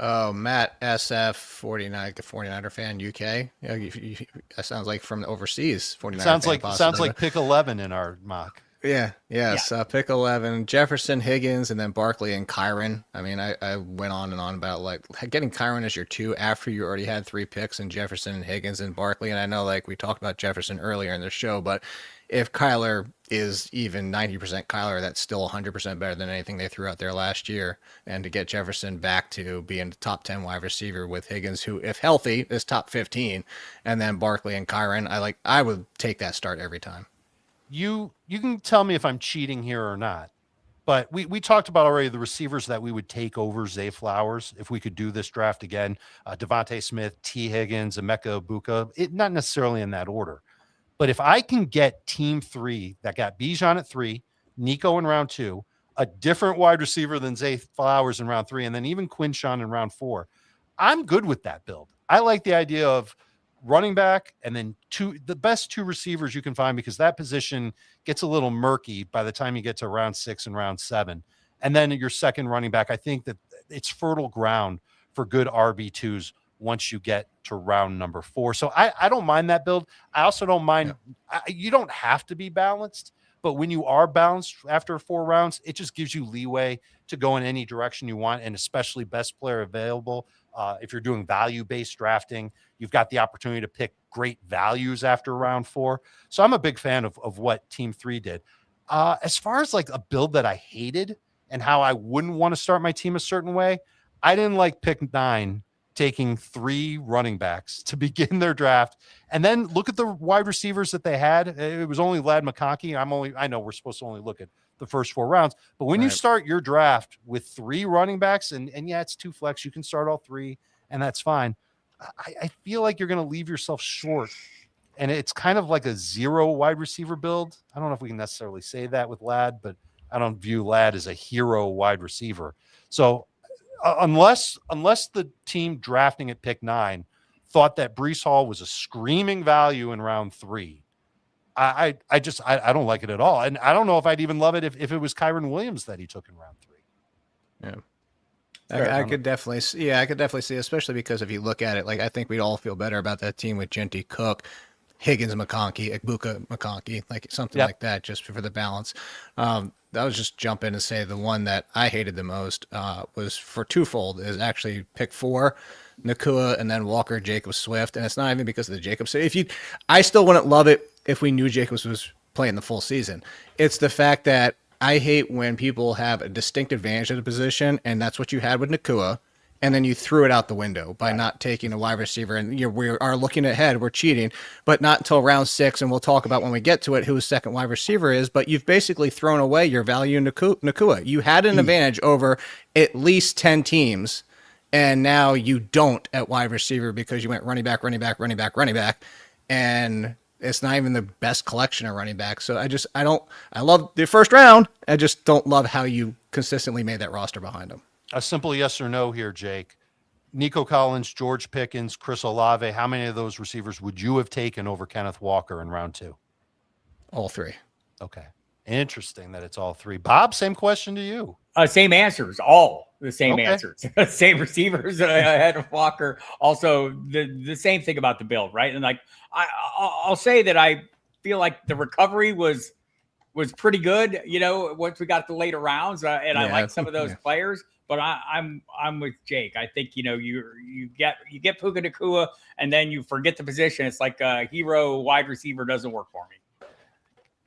Oh, Matt SF 49er fan UK. Yeah, that sounds like from overseas. 49er Sounds fan like pick 11 in our mock. Yeah. Pick 11, Jefferson, Higgins, and then Barkley and Kyron. I mean, I went on and on about like getting Kyron as your 2 after you already had 3 picks in Jefferson and Higgins and Barkley. And I know like we talked about Jefferson earlier in the show, but if Kyler is even 90% Kyler, that's still 100% better than anything they threw out there last year. And to get Jefferson back to being the top 10 wide receiver with Higgins, who, if healthy, is top 15, and then Barkley and Kyron, I would take that start every time. You can tell me if I'm cheating here or not, but we talked about already the receivers that we would take over Zay Flowers if we could do this draft again. Devontae Smith, T. Higgins, Emeka Ibuka, not necessarily in that order. But if I can get team 3 that got Bijan at 3, Nico in round 2, a different wide receiver than Zay Flowers in round 3, and then even Quinshawn in round 4, I'm good with that build. I like the idea of running back and then the best 2 receivers you can find, because that position gets a little murky by the time you get to round 6 and round 7. And then your second running back, I think that it's fertile ground for good RB2s once you get to round number 4. So I don't mind that build. I also don't mind. You don't have to be balanced, but when you are balanced after 4 rounds, it just gives you leeway to go in any direction you want, and especially best player available. If you're doing value-based drafting, you've got the opportunity to pick great values after round 4. So I'm a big fan of what Team 3 did. As far as like a build that I hated and how I wouldn't want to start my team a certain way, I didn't like pick 9, taking 3 running backs to begin their draft. And then look at the wide receivers that they had. It was only Lad McConkey. I know we're supposed to only look at the first 4 rounds, but when you start your draft with 3 running backs, and yeah, it's 2 flex, you can start all 3 and that's fine. I feel like you're going to leave yourself short, and it's kind of like a 0 wide receiver build. I don't know if we can necessarily say that with Lad, but I don't view Lad as a hero wide receiver. So unless the team drafting at pick 9 thought that Breece Hall was a screaming value in round 3, I don't like it at all. And I don't know if I'd even love it if it was Kyron Williams that he took in round 3. Yeah. I could definitely see, especially because if you look at it, like I think we'd all feel better about that team with Genty, Cook, Higgins, McConkey, Egbuka, McConkey, like something like that, just for the balance. I was just jump in and say the one that I hated the most was for twofold is actually pick 4, Nakua, and then Walker Jacobs Swift, and it's not even because of the Jacobs. I still wouldn't love it if we knew Jacobs was playing the full season. It's the fact that I hate when people have a distinct advantage of the position, and that's what you had with Nakua, and then you threw it out the window by not taking a wide receiver. And we are looking ahead, we're cheating, but not until round 6, and we'll talk about when we get to it who his second wide receiver is. But you've basically thrown away your value in Nakua. You had an advantage over at least 10 teams, and now you don't at wide receiver because you went running back, and it's not even the best collection of running backs. So I love the first round. I just don't love how you consistently made that roster behind them. A simple yes or no here, Jake. Nico Collins, George Pickens, Chris Olave, how many of those receivers would you have taken over Kenneth Walker in round 2? All 3. Okay. Interesting that it's all 3. Bob, same question to you. Same answers, all the same Okay. answers, same receivers ahead of Walker. Also, the same thing about the build, right? And like I'll say that I feel like the recovery was pretty good, once we got to the later rounds, and I like some of those players. But I'm with Jake. I think you get Puka Nacua, and then you forget the position. It's like a hero wide receiver doesn't work for me.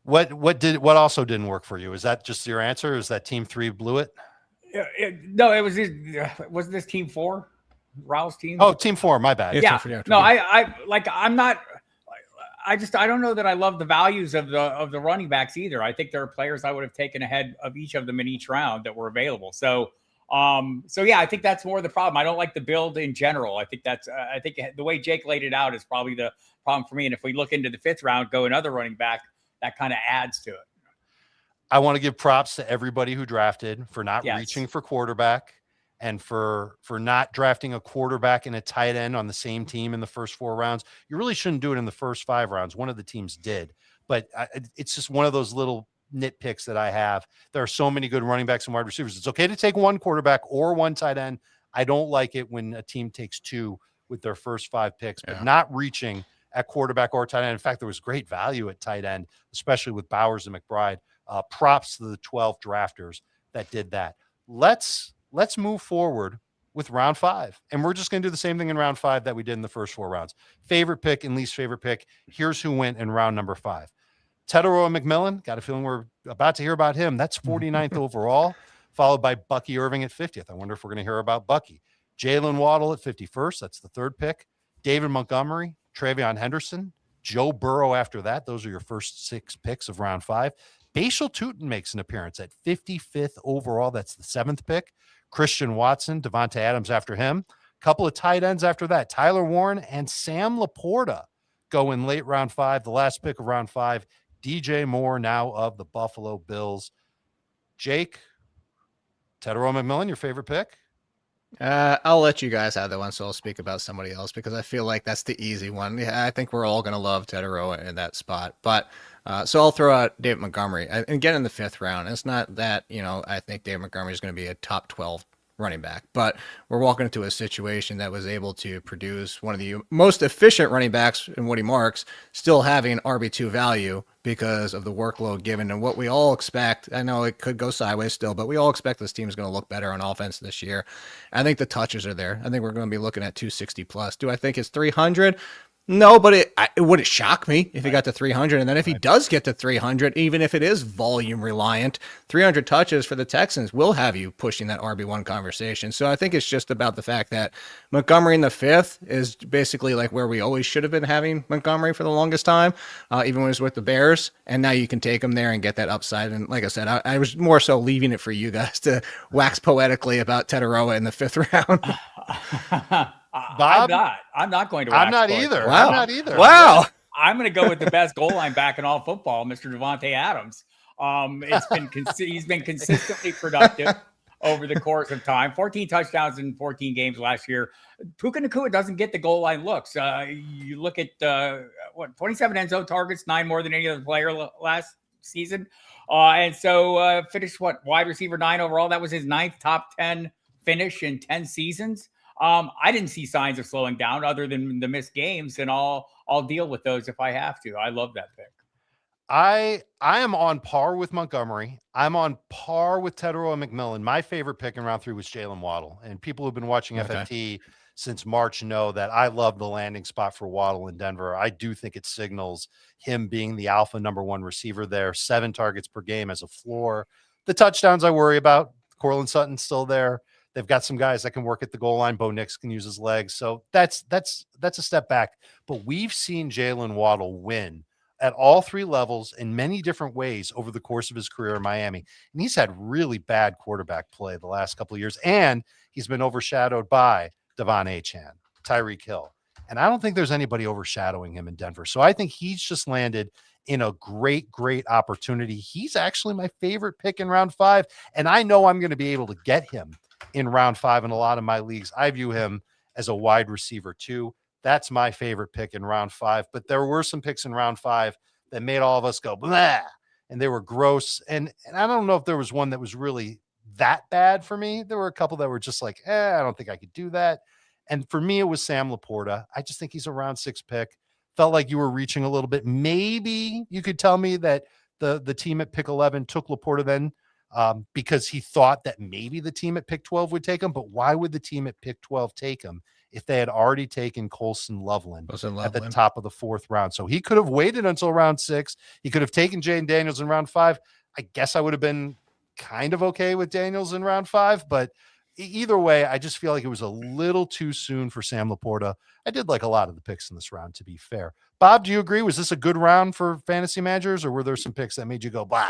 What also didn't work for you? Is that just your answer? Is that team 3 blew it? No, it was wasn't this team 4, Raul's team? Oh, team 4. My bad. Yeah. No, I'm not. I don't know that I love the values of the running backs either. I think there are players I would have taken ahead of each of them in each round that were available. So yeah, I think that's more the problem. I don't like the build in general. I think the way Jake laid it out is probably the problem for me. And if we look into the 5th round, go another running back, that kind of adds to it. I want to give props to everybody who drafted for not reaching for quarterback and for not drafting a quarterback and a tight end on the same team in the first 4 rounds. You really shouldn't do it in the first 5 rounds. One of the teams did, but it's just one of those little nitpicks that I have. There are so many good running backs and wide receivers. It's okay to take 1 quarterback or 1 tight end. I don't like it when a team takes 2 with their first 5 picks, but not reaching at quarterback or tight end. In fact, there was great value at tight end, especially with Bowers and McBride. Props to the 12 drafters that did that. Let's move forward with round 5. And we're just going to do the same thing in round 5 that we did in the first 4 rounds. Favorite pick and least favorite pick. Here's who went in round number 5. Teteroa McMillan, got a feeling we're about to hear about him. That's 49th overall, followed by Bucky Irving at 50th. I wonder if we're going to hear about Bucky. Jalen Waddle at 51st. That's the 3rd pick. David Montgomery, Travion Henderson, Joe Burrow after that. Those are your first 6 picks of round 5. Bashal Tutin makes an appearance at 55th overall. That's the 7th pick. Christian Watson, Devontae Adams after him. A couple of tight ends after that. Tyler Warren and Sam Laporta go in late round 5. The last pick of round 5, DJ Moore, now of the Buffalo Bills. Jake, Teteroa McMillan, your favorite pick? I'll let you guys have that one, so I'll speak about somebody else because I feel like that's the easy one. Yeah, I think we're all going to love Teteroa in that spot. But so I'll throw out David Montgomery. And again, in the 5th round, it's not that, I think David Montgomery is going to be a top 12 running back, but we're walking into a situation that was able to produce one of the most efficient running backs in Woody Marks, still having RB2 value because of the workload given and what we all expect. I know it could go sideways still, but we all expect this team is going to look better on offense this year. I think the touches are there. I think we're going to be looking at 260 plus. Do I think it's 300? No, but it would shock me if he got to 300. And then if he does get to 300, even if it is volume reliant, 300 touches for the Texans will have you pushing that RB1 conversation. So I think it's just about the fact that Montgomery in the 5th is basically like where we always should have been having Montgomery for the longest time, even when he was with the Bears. And now you can take him there and get that upside. And like I said, I was more so leaving it for you guys to wax poetically about Teteroa in the 5th round. Bob? I'm not going to. I'm not either. Wow. I'm not either. Wow. I'm going to go with the best goal line back in all football, Mr. Devontae Adams. He's been consistently productive over the course of time. 14 touchdowns in 14 games last year. Puka Nacua doesn't get the goal line looks. You look at 27 end zone targets, 9 more than any other player last season. And so finished wide receiver 9 overall. That was his 9th top 10 finish in 10 seasons. I didn't see signs of slowing down other than the missed games, and I'll deal with those if I have to. I love that pick. I am on par with Montgomery. I'm on par with Tedero and McMillan. My favorite pick in round 3 was Jalen Waddle. And people who've been watching FFT since March know that I love the landing spot for Waddle in Denver. I do think it signals him being the alpha number 1 receiver there, 7 targets per game as a floor. The touchdowns I worry about. Cortland Sutton's still there. They've got some guys that can work at the goal line. Bo Nix can use his legs. So that's a step back. But we've seen Jalen Waddle win at all 3 levels in many different ways over the course of his career in Miami. And he's had really bad quarterback play the last couple of years. And he's been overshadowed by Devon Achane, Tyreek Hill. And I don't think there's anybody overshadowing him in Denver. So I think he's just landed in a great, great opportunity. He's actually my favorite pick in round 5. And I know I'm going to be able to get him in round 5 in a lot of my leagues. I view him as a wide receiver too. That's my favorite pick in round 5. But there were some picks in round 5 that made all of us go, blah, and they were gross. And I don't know if there was one that was really that bad for me. There were a couple that were just like, I don't think I could do that. And for me, it was Sam Laporta. I just think he's a round 6 pick. Felt like you were reaching a little bit. Maybe you could tell me that the team at pick 11 took Laporta then because he thought that maybe the team at pick 12 would take him. But why would the team at pick 12 take him if they had already taken Colson Loveland at the top of the 4th round? So he could have waited until round 6. He could have taken Jaden Daniels in round 5. I guess I would have been kind of okay with Daniels in round 5, but either way, I just feel like it was a little too soon for Sam Laporta. I did like a lot of the picks in this round, to be fair. Bob, do you agree? Was this a good round for fantasy managers, or were there some picks that made you go, blah?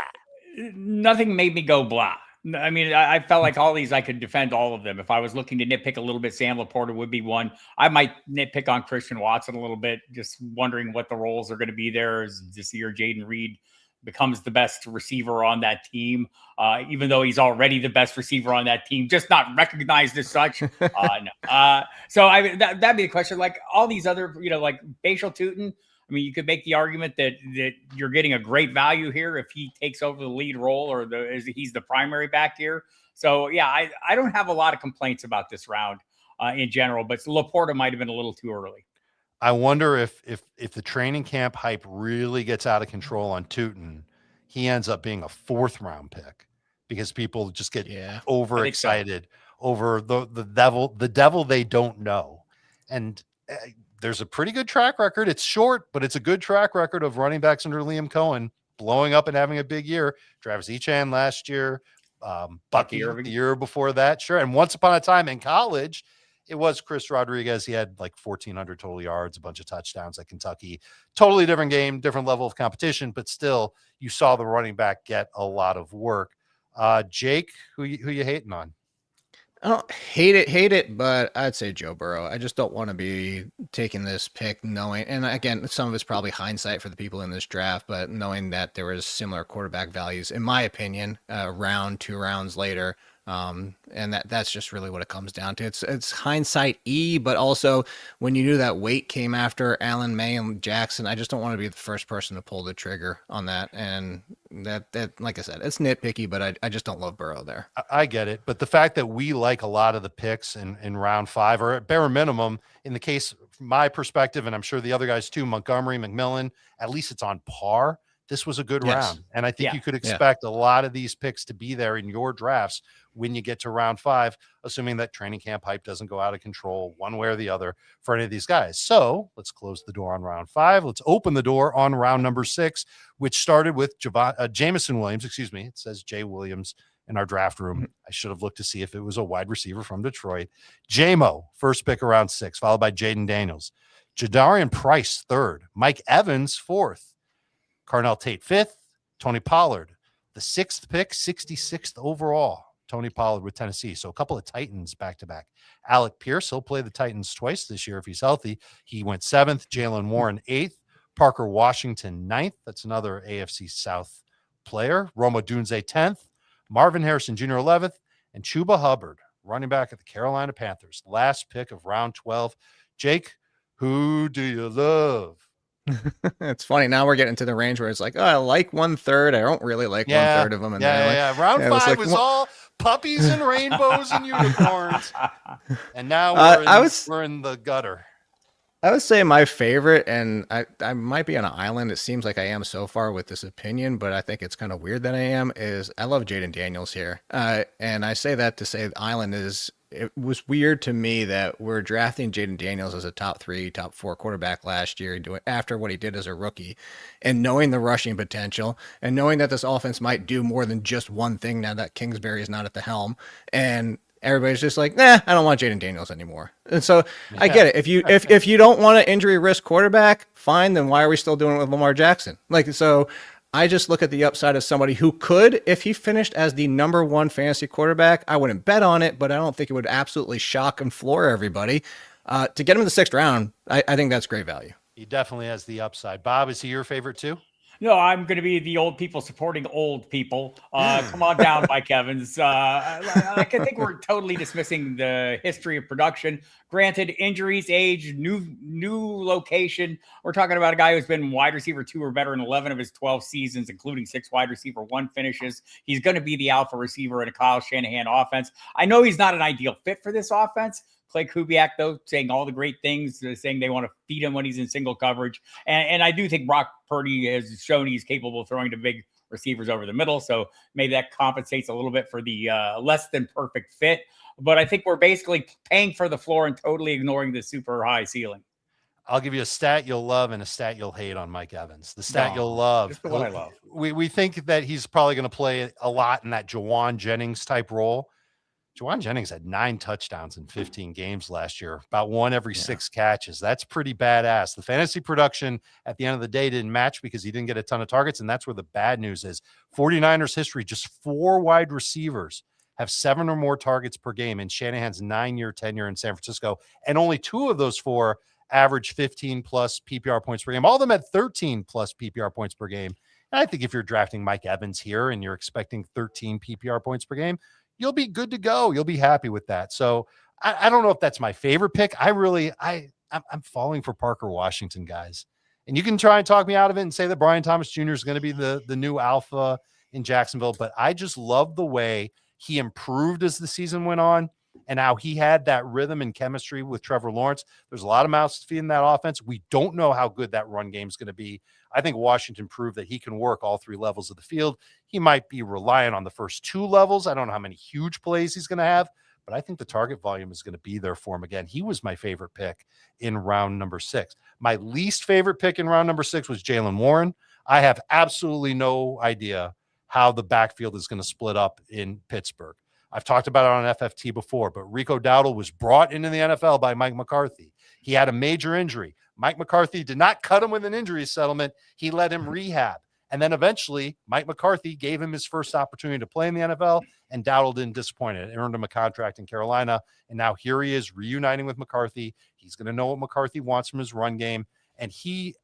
Nothing made me go blah. I mean, I felt like all these, I could defend all of them. If I was looking to nitpick a little bit, Sam Laporta would be one. I might nitpick on Christian Watson a little bit, just wondering what the roles are going to be there as this year Jaden Reed becomes the best receiver on that team, even though he's already the best receiver on that team, just not recognized as such. No. So that'd be the question. Like all these other, like Bashal Tutin, I mean, you could make the argument that you're getting a great value here if he takes over the lead role or he's the primary back here. So, yeah, I don't have a lot of complaints about this round in general, but Laporta might have been a little too early. I wonder if the training camp hype really gets out of control on Tutin, he ends up being a 4th round pick because people just get overexcited over the devil they don't know. And there's a pretty good track record. It's short, but it's a good track record of running backs under Liam Cohen blowing up and having a big year. Travis Etienne last year, Bucky the year before that. Sure. And once upon a time in college, it was Chris Rodriguez. He had like 1,400 total yards, a bunch of touchdowns at Kentucky. Totally different game, different level of competition, but still you saw the running back get a lot of work. Jake, who you hating on? I don't hate it, but I'd say Joe Burrow. I just don't want to be taking this pick knowing, and again, some of it's probably hindsight for the people in this draft, but knowing that there was similar quarterback values, in my opinion, 2 rounds later. And that's just really what it comes down to. It's hindsight but also when you knew that weight came after Allen May and Jackson, I just don't want to be the first person to pull the trigger on that. And that like I said, it's nitpicky, but I just don't love Burrow there. I get it. But the fact that we like a lot of the picks in round 5, or at bare minimum, in the case from my perspective, and I'm sure the other guys too, Montgomery, McMillan, at least it's on par. This was a good round. And I think you could expect a lot of these picks to be there in your drafts when you get to round 5, assuming that training camp hype doesn't go out of control one way or the other for any of these guys. So let's close the door on round 5. Let's open the door on round number 6, which started with Jameson Williams. Excuse me. It says Jay Williams in our draft room. I should have looked to see if it was a wide receiver from Detroit. J-Mo, first pick around 6, followed by Jaden Daniels. Jadarian Price, 3rd. Mike Evans, 4th. Carnell Tate, 5th. Tony Pollard, the 6th pick, 66th overall. Tony Pollard with Tennessee. So a couple of Titans back-to-back. Alec Pierce, he'll play the Titans twice this year if he's healthy. He went 7th. Jalen Warren, 8th. Parker Washington, 9th. That's another AFC South player. Roma Dunze, 10th. Marvin Harrison Jr., 11th. And Chuba Hubbard, running back at the Carolina Panthers. Last pick of round 12. Jake, who do you love? It's funny. Now we're getting to the range where it's like, oh, I like 1/3. I don't really like 1/3 of them. And then like, Round it was 5 like, was all puppies and rainbows and unicorns. And now we're in the gutter. I would say my favorite, and I might be on an island. It seems like I am so far with this opinion, but I think it's kind of weird that I am, is I love Jaden Daniels here. And I say that to say the island it was weird to me that we're drafting Jaden Daniels as a top 3, top 4 quarterback last year, after what he did as a rookie, and knowing the rushing potential and knowing that this offense might do more than just one thing now that Kingsbury is not at the helm. And everybody's just like, nah, I don't want Jaden Daniels anymore. And so I get it. If you don't want an injury risk quarterback, fine, then why are we still doing it with Lamar Jackson? Like, so I just look at the upside of somebody who could, if he finished as the number 1 fantasy quarterback, I wouldn't bet on it, but I don't think it would absolutely shock and floor everybody. To get him in the 6th round, I think that's great value. He definitely has the upside. Bob, is he your favorite too? No, I'm going to be the old people supporting old people. Come on down, Mike Evans. I think we're totally dismissing the history of production. Granted, injuries, age, new location. We're talking about a guy who's been wide receiver 2 or better in 11 of his 12 seasons, including 6 wide receiver 1 finishes. He's going to be the alpha receiver in a Kyle Shanahan offense. I know he's not an ideal fit for this offense. Clay Kubiak, though, saying all the great things, saying they want to feed him when he's in single coverage. And I do think Brock Purdy has shown he's capable of throwing to big receivers over the middle. So maybe that compensates a little bit for the less than perfect fit. But I think we're basically paying for the floor and totally ignoring the super high ceiling. I'll give you a stat you'll love and a stat you'll hate on Mike Evans. The stat you'll love. Just the one I love. We think that he's probably going to play a lot in that Jawan Jennings type role. Jawan Jennings had 9 touchdowns in 15 games last year, about 1 every 6 catches. That's pretty badass. The fantasy production at the end of the day didn't match because he didn't get a ton of targets, and that's where the bad news is. 49ers history, just 4 wide receivers have 7 or more targets per game in Shanahan's 9-year tenure in San Francisco, and only 2 of those 4 average 15-plus PPR points per game. All of them had 13-plus PPR points per game. And I think if you're drafting Mike Evans here and you're expecting 13 PPR points per game, you'll be good to go. You'll be happy with that. So I don't know if that's my favorite pick. I'm falling for Parker Washington, guys. And you can try and talk me out of it and say that Brian Thomas Jr. is going to be the new alpha in Jacksonville. But I just love the way he improved as the season went on and how he had that rhythm and chemistry with Trevor Lawrence. There's a lot of mouths to feed in that offense. We don't know how good that run game is going to be. I think Washington proved that he can work all 3 levels of the field. He might be reliant on the first 2 levels. I don't know how many huge plays he's going to have, but I think the target volume is going to be there for him again. He was my favorite pick in round number 6. My least favorite pick in round number 6 was Jaylen Warren. I have absolutely no idea how the backfield is going to split up in Pittsburgh. I've talked about it on FFT before, but Rico Dowdle was brought into the NFL by Mike McCarthy. He had a major injury. Mike McCarthy did not cut him with an injury settlement. He let him rehab. And then eventually, Mike McCarthy gave him his first opportunity to play in the NFL, and Dowdle didn't disappoint. It earned him a contract in Carolina, and now here he is reuniting with McCarthy. He's going to know what McCarthy wants from his run game, and his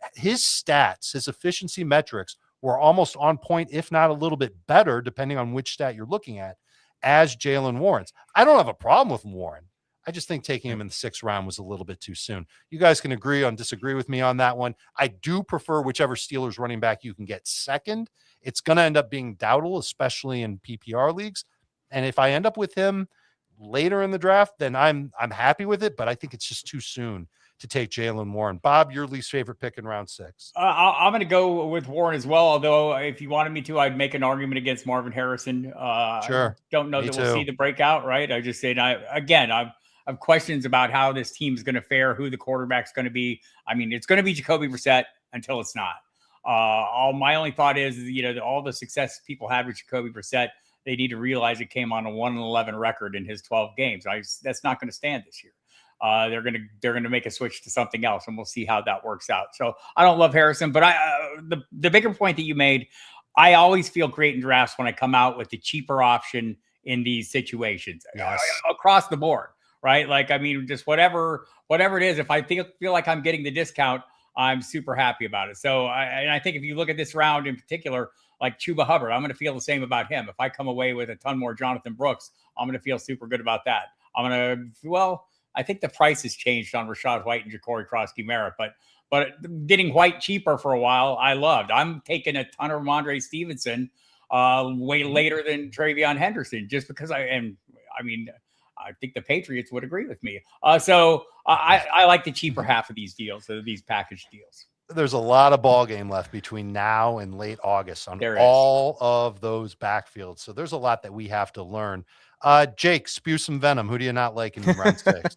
stats, his efficiency metrics were almost on point, if not a little bit better, depending on which stat you're looking at, as Jaylen Warren's. I don't have a problem with Warren. I just think taking him in the 6th round was a little bit too soon. You guys can agree on disagree with me on that one. I do prefer whichever Steelers running back you can get second. It's going to end up being Dowdle, especially in PPR leagues. And if I end up with him later in the draft, then I'm happy with it. But I think it's just too soon to take Jaylen Warren. Bob, your least favorite pick in round 6? I'm going to go with Warren as well. Although if you wanted me to, I'd make an argument against Marvin Harrison. Sure. I don't know that we'll see the breakout, right? I just say, I have questions about how this team is going to fare, who the quarterback's going to be. I mean, it's going to be Jacoby Brissett until it's not. My only thought is, all the success people had with Jacoby Brissett, they need to realize it came on a 1-11 record in his 12 games. That's not going to stand this year. They're going to make a switch to something else, and we'll see how that works out. So I don't love Harrison, but the bigger point that you made, I always feel great in drafts when I come out with the cheaper option in these situations. Yes. Across the board. Right? Like, I mean, just whatever it is, if I feel like I'm getting the discount, I'm super happy about it. So I think if you look at this round in particular, like Chuba Hubbard, I'm going to feel the same about him. If I come away with a ton more Jonathan Brooks, I'm going to feel super good about that. I think the price has changed on Rashad White and Ja'Cory Krosky-Merritt, but getting White cheaper for a while, I loved. I'm taking a ton of Ramondre Stevenson way later than Travion Henderson, just because I think the Patriots would agree with me. So I like the cheaper half of these deals, these package deals. There's a lot of ball game left between now and late August on all of those backfields. So there's a lot that we have to learn. Jake, spew some venom. Who do you not like in round 6?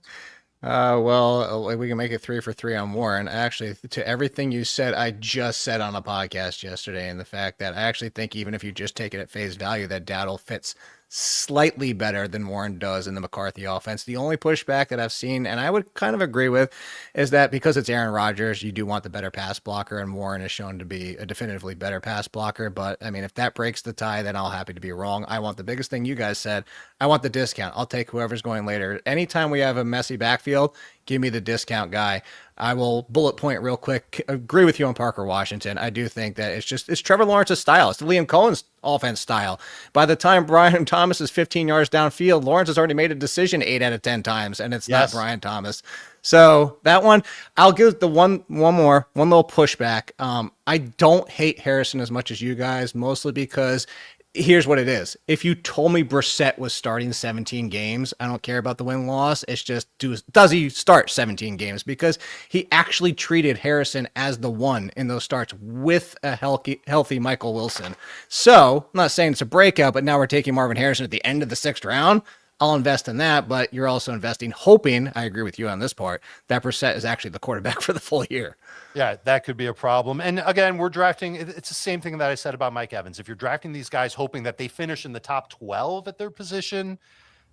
Well, we can make it 3 for 3 on Warren. Actually, to everything you said, I just said on a podcast yesterday, and the fact that I actually think even if you just take it at face value, that Dowdle fits slightly better than Warren does in the McCarthy offense. The only pushback that I've seen, and I would kind of agree with, is that because it's Aaron Rodgers, you do want the better pass blocker, and Warren is shown to be a definitively better pass blocker. But I mean, if that breaks the tie, then I'll happy to be wrong. I want the biggest thing you guys said. I want the discount. I'll take whoever's going later. Anytime we have a messy backfield, give me the discount guy. I will bullet point real quick. Agree with you on Parker Washington. I do think that it's Trevor Lawrence's style. It's Liam Cohen's offense style. By the time Brian Thomas is 15 yards downfield, Lawrence has already made a decision 8 out of 10 times, and it's not Brian Thomas. So that one, I'll give the one little pushback. I don't hate Harrison as much as you guys, mostly because here's what it is. If you told me Brissett was starting 17 games, I don't care about the win-loss. It's just, does he start 17 games? Because he actually treated Harrison as the one in those starts with a healthy Michael Wilson. So, I'm not saying it's a breakout, but now we're taking Marvin Harrison at the end of the 6th round. I'll invest in that, but you're also investing, hoping, I agree with you on this part, that Brissett is actually the quarterback for the full year. Yeah, that could be a problem. And again, we're drafting. It's the same thing that I said about Mike Evans. If you're drafting these guys hoping that they finish in the top 12 at their position,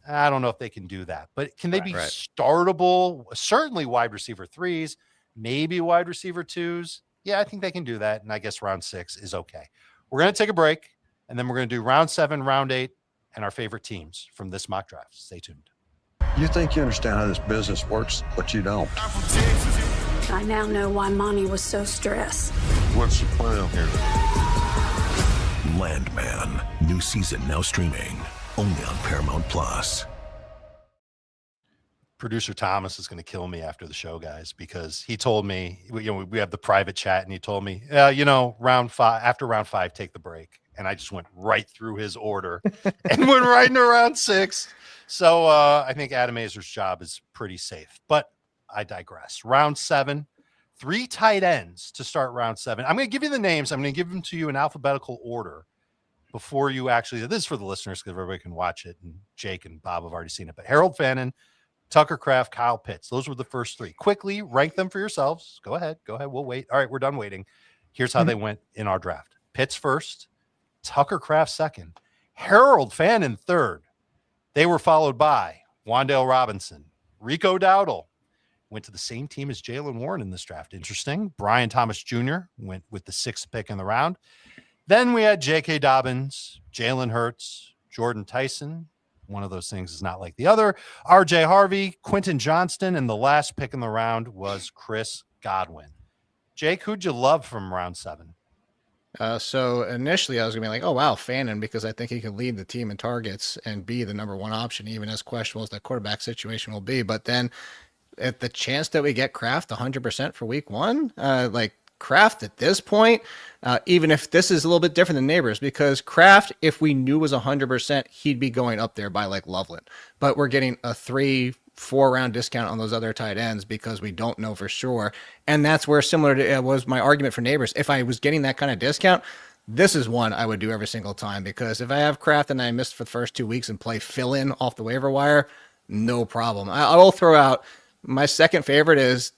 I don't know if they can do that. But can they be startable? Certainly wide receiver 3s, maybe wide receiver 2s. Yeah, I think they can do that. And I guess round 6 is okay. We're going to take a break, and then we're going to do round 7, round 8, and our favorite teams from this mock draft. Stay tuned. You think you understand how this business works, but you don't. I now know why Monty was so stressed. What's the plan here? Landman. New season now streaming only on Paramount Plus. Producer Thomas is going to kill me after the show, guys, because he told me, we have the private chat, and he told me, after round 5, take the break. And I just went right through his order and went right into round 6. So I think Adam Azer's job is pretty safe, but I digress. Round 7, 3 tight ends to start round 7. I'm going to give you the names. I'm going to give them to you in alphabetical order before you actually, this is for the listeners because everybody can watch it, and Jake and Bob have already seen it, but Harold Fannin, Tucker Kraft, Kyle Pitts. Those were the first 3. Quickly rank them for yourselves. Go ahead. We'll wait. All right, we're done waiting. Here's how they went in our draft. Pitts first, Tucker Kraft second, Harold Fannin third. They were followed by Wan'Dale Robinson, Rico Dowdle. Went to the same team as Jaylen Warren in this draft. Interesting. Brian Thomas Jr. went with the 6th pick in the round. Then we had J.K. Dobbins, Jalen Hurts, Jordan Tyson. One of those things is not like the other. R.J. Harvey, Quentin Johnston, and the last pick in the round was Chris Godwin. Jake, who'd you love from round 7? So initially I was going to be like, oh, wow, Fannin, because I think he can lead the team in targets and be the number 1 option, even as questionable as that quarterback situation will be. But then at the chance that we get Kraft 100% for week 1, Kraft at this point, even if this is a little bit different than Neighbors, because Kraft, if we knew was 100%, he'd be going up there by like Loveland. But we're getting a 3-4 round discount on those other tight ends because we don't know for sure. And that's where similar to was my argument for Neighbors. If I was getting that kind of discount, this is one I would do every single time, because if I have Kraft and I missed for the first 2 weeks and play fill in off the waiver wire, no problem. I will throw out my second favorite is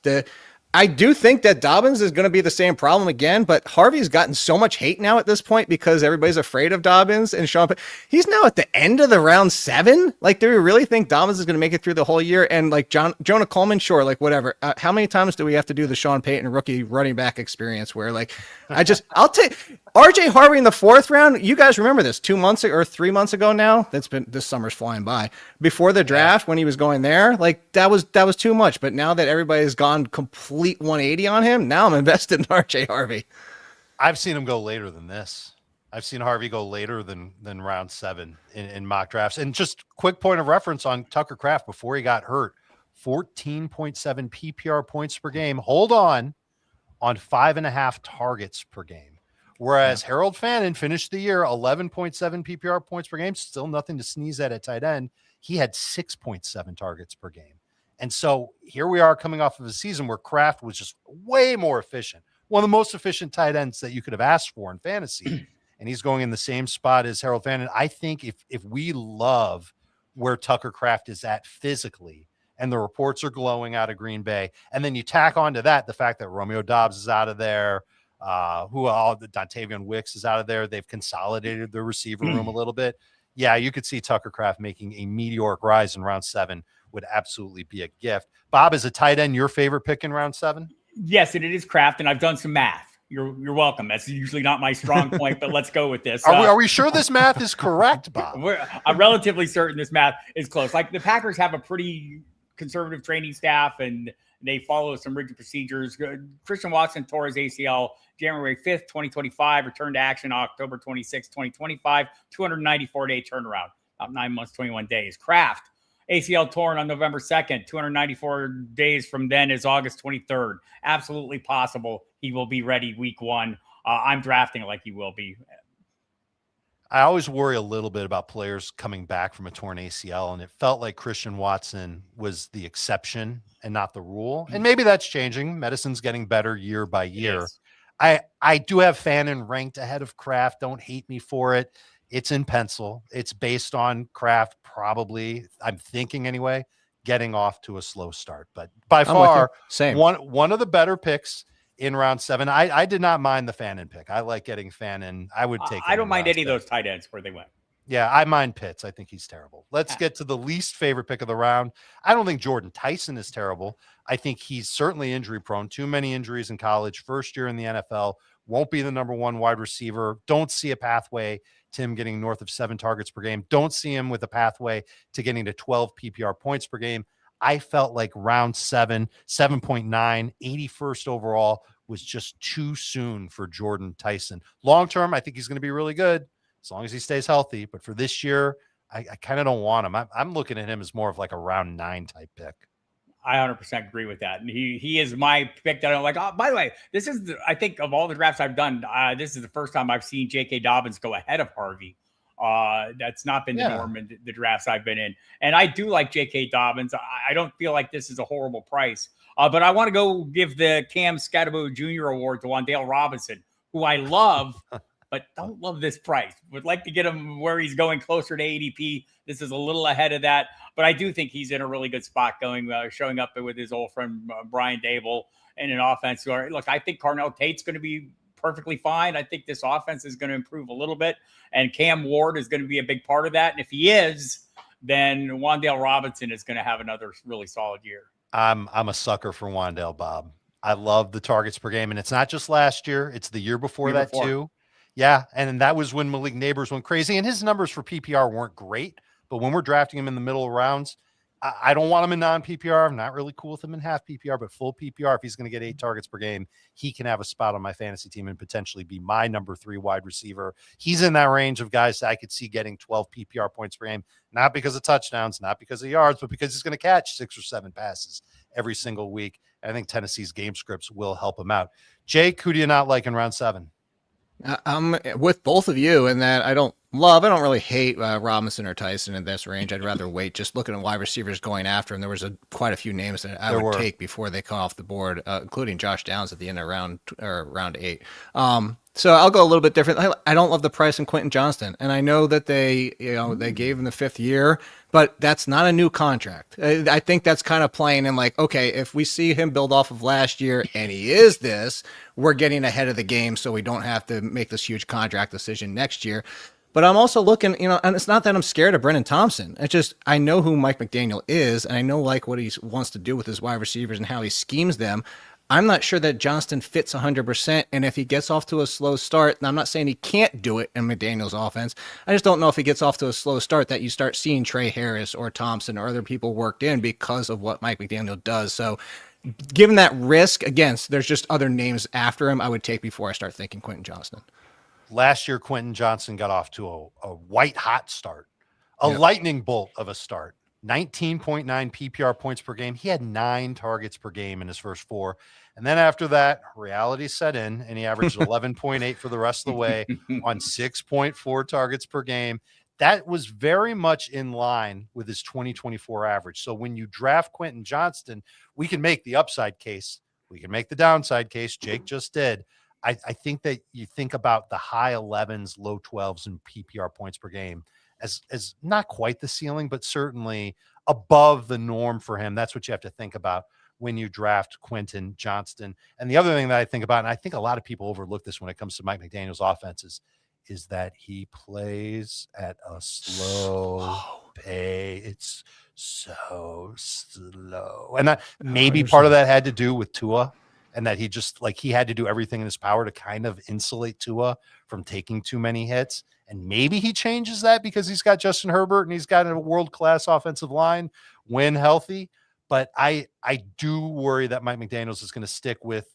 I do think that Dobbins is going to be the same problem again, but Harvey's gotten so much hate now at this point because everybody's afraid of Dobbins and Sean. He's now at the end of the round 7. Like, do we really think Dobbins is going to make it through the whole year? And like Jonah Coleman, sure, like whatever. How many times do we have to do the Sean Payton rookie running back experience where like I'll take RJ Harvey in the 4th round. You guys remember this 2 months or 3 months ago now? This summer's flying by. Before the draft, when he was going there, like that was too much. But now that everybody's gone complete 180 on him, now I'm invested in RJ Harvey. I've seen him go later than this. I've seen Harvey go later than round 7 in mock drafts. And just quick point of reference on Tucker Kraft before he got hurt, 14.7 PPR points per game. Hold on 5.5 targets per game. Whereas Harold Fannin finished the year 11.7 PPR points per game, still nothing to sneeze at tight end. He had 6.7 targets per game. And so here we are coming off of a season where Kraft was just way more efficient. One of the most efficient tight ends that you could have asked for in fantasy. And he's going in the same spot as Harold Fannin. I think if we love where Tucker Kraft is at physically, and the reports are glowing out of Green Bay, and then you tack onto that the fact that Romeo Doubs is out of there, Dontavian Wicks is out of there. They've consolidated the receiver room a little bit. Yeah, you could see Tucker Kraft making a meteoric rise in round 7 would absolutely be a gift. Bob, is a tight end your favorite pick in round 7? Yes, and it is Kraft, and I've done some math. You're welcome. That's usually not my strong point, but let's go with this. Are we sure this math is correct, Bob? I'm relatively certain this math is close. Like, the Packers have a pretty conservative training staff, and they follow some rigid procedures. Christian Watson tore his ACL January 5th, 2025, returned to action October 26th, 2025, 294-day turnaround, about 9 months, 21 days. Kraft, ACL torn on November 2nd, 294 days from then is August 23rd. Absolutely possible he will be ready week 1. I'm drafting it like he will be. I always worry a little bit about players coming back from a torn ACL, and it felt like Christian Watson was the exception and not the rule. And maybe that's changing. Medicine's getting better year by year. I do have Fannin ranked ahead of Kraft. Don't hate me for it. It's in pencil. It's based on Kraft, probably, I'm thinking anyway, getting off to a slow start. But by far, one of the better picks in round 7. I did not mind the Fannin pick. I like getting Fannin. I would take. I don't mind any of those tight ends where they went. Yeah, I mind Pitts. I think he's terrible. Let's get to the least favorite pick of the round. I don't think Jordan Tyson is terrible. I think he's certainly injury prone. Too many injuries in college. First year in the NFL. Won't be the number 1 wide receiver. Don't see a pathway to him getting north of 7 targets per game. Don't see him with a pathway to getting to 12 PPR points per game. I felt like round 7, 7.9, 81st overall was just too soon for Jordan Tyson. Long term, I think he's going to be really good as long as he stays healthy. But for this year, I kind of don't want him. I'm looking at him as more of like a round 9 type pick. I 100% agree with that. And he is my pick that I don't like. Oh, by the way, this is, I think of all the drafts I've done, this is the first time I've seen J.K. Dobbins go ahead of Harvey. That's not been the norm in the drafts I've been in. And I do like J.K. Dobbins. I don't feel like this is a horrible price. But I want to go give the Cam Scatterbo Jr. Award to Wan'Dale Robinson, who I love, but don't love this price. Would like to get him where he's going closer to ADP. This is a little ahead of that, but I do think he's in a really good spot showing up with his old friend Brian Dable in an offense. Look, I think Carnell Tate's going to be perfectly fine. I think this offense is going to improve a little bit, and Cam Ward is going to be a big part of that. And if he is, then Wan'Dale Robinson is going to have another really solid year. I'm a sucker for Wan'Dale, Bob. I love the targets per game, and it's not just last year; it's the year before that too. Yeah, and that was when Malik Neighbors went crazy, and his numbers for PPR weren't great. But when we're drafting him in the middle of rounds, I don't want him in non-PPR. I'm not really cool with him in half PPR, but full PPR, if he's going to get 8 targets per game, he can have a spot on my fantasy team and potentially be my number 3 wide receiver. He's in that range of guys that I could see getting 12 PPR points per game, not because of touchdowns, not because of yards, but because he's going to catch 6 or 7 passes every single week. And I think Tennessee's game scripts will help him out. Jake, who do you not like in round 7? I'm with both of you in that I don't really hate Robinson or Tyson in this range. I'd rather wait. Just looking at wide receivers going after him, there was quite a few names that I would take before they come off the board, including Josh Downs at the end of round 8. So I'll go a little bit different. I don't love the price in Quentin Johnston, and I know that they gave him the 5th year, but that's not a new contract. I think that's kind of playing in like, okay, if we see him build off of last year and he is this, we're getting ahead of the game so we don't have to make this huge contract decision next year. But I'm also looking, and it's not that I'm scared of Brennan Thompson. It's just I know who Mike McDaniel is, and I know like what he wants to do with his wide receivers and how he schemes them. I'm not sure that Johnston fits 100%, and if he gets off to a slow start, and I'm not saying he can't do it in McDaniel's offense, I just don't know if he gets off to a slow start that you start seeing Trey Harris or Thompson or other people worked in because of what Mike McDaniel does. So given that risk, again, there's just other names after him I would take before I start thinking Quentin Johnston. Last year, Quentin Johnson got off to a white hot start, lightning bolt of a start. 19.9 PPR points per game. He had 9 targets per game in his first 4. And then after that, reality set in, and he averaged 11.8 for the rest of the way on 6.4 targets per game. That was very much in line with his 2024 average. So when you draft Quentin Johnston, we can make the upside case. We can make the downside case. Jake just did. I think that you think about the high 11s, low 12s in PPR points per game as not quite the ceiling, but certainly above the norm for him. That's what you have to think about when you draft Quentin Johnston. And the other thing that I think about, and I think a lot of people overlook this when it comes to Mike McDaniel's offenses, is that he plays at a slow pace. It's so slow. And maybe part of that had to do with Tua, and that he just he had to do everything in his power to kind of insulate Tua from taking too many hits. And maybe he changes that because he's got Justin Herbert and he's got a world-class offensive line when healthy. But I do worry that Mike McDaniels is going to stick with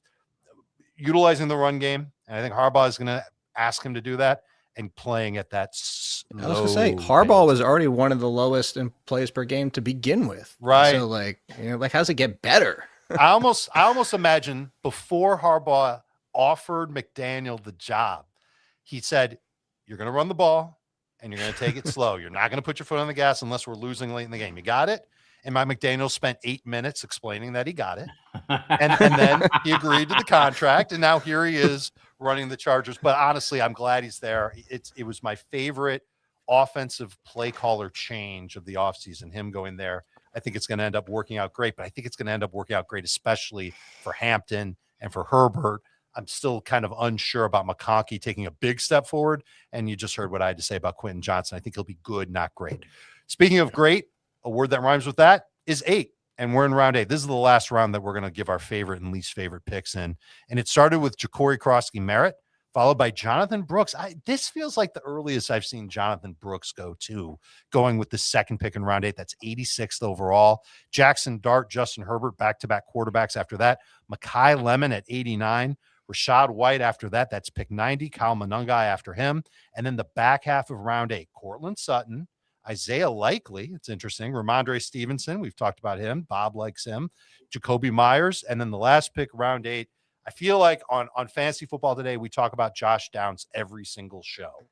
utilizing the run game. And I think Harbaugh is going to ask him to do that and playing at that slow I was going to say, Harbaugh was already one of the lowest in plays per game to begin with. Right. So how does it get better? I almost imagine before Harbaugh offered McDaniel the job, he said, you're going to run the ball and you're going to take it slow. You're not going to put your foot on the gas unless we're losing late in the game. You got it? And Mike McDaniel spent 8 minutes explaining that he got it. And then he agreed to the contract. And now here he is running the Chargers. But honestly, I'm glad he's there. It was my favorite offensive play caller change of the offseason, him going there. I think it's going to end up working out great, but I think it's going to end up working out great, especially for Hampton and for Herbert. I'm still kind of unsure about McConkey taking a big step forward. And you just heard what I had to say about Quentin Johnston. I think he'll be good, not great. Speaking of great, a word that rhymes with that is 8. And we're in round 8. This is the last round that we're going to give our favorite and least favorite picks in. And it started with Ja'Cory Krosky-Merritt, followed by Jonathan Brooks. This feels like the earliest I've seen Jonathan Brooks go to, going with the second pick in round 8. That's 86th overall. Jackson Dart, Justin Herbert, back-to-back quarterbacks after that. Mekhi Lemon at 89. Rashad White after that. That's pick 90. Kyle Monangai after him. And then the back half of round 8, Cortland Sutton, Isaiah Likely. It's interesting. Ramondre Stevenson. We've talked about him. Bob likes him. Jacoby Myers. And then the last pick, round 8. I feel like on Fantasy Football Today, we talk about Josh Downs every single show.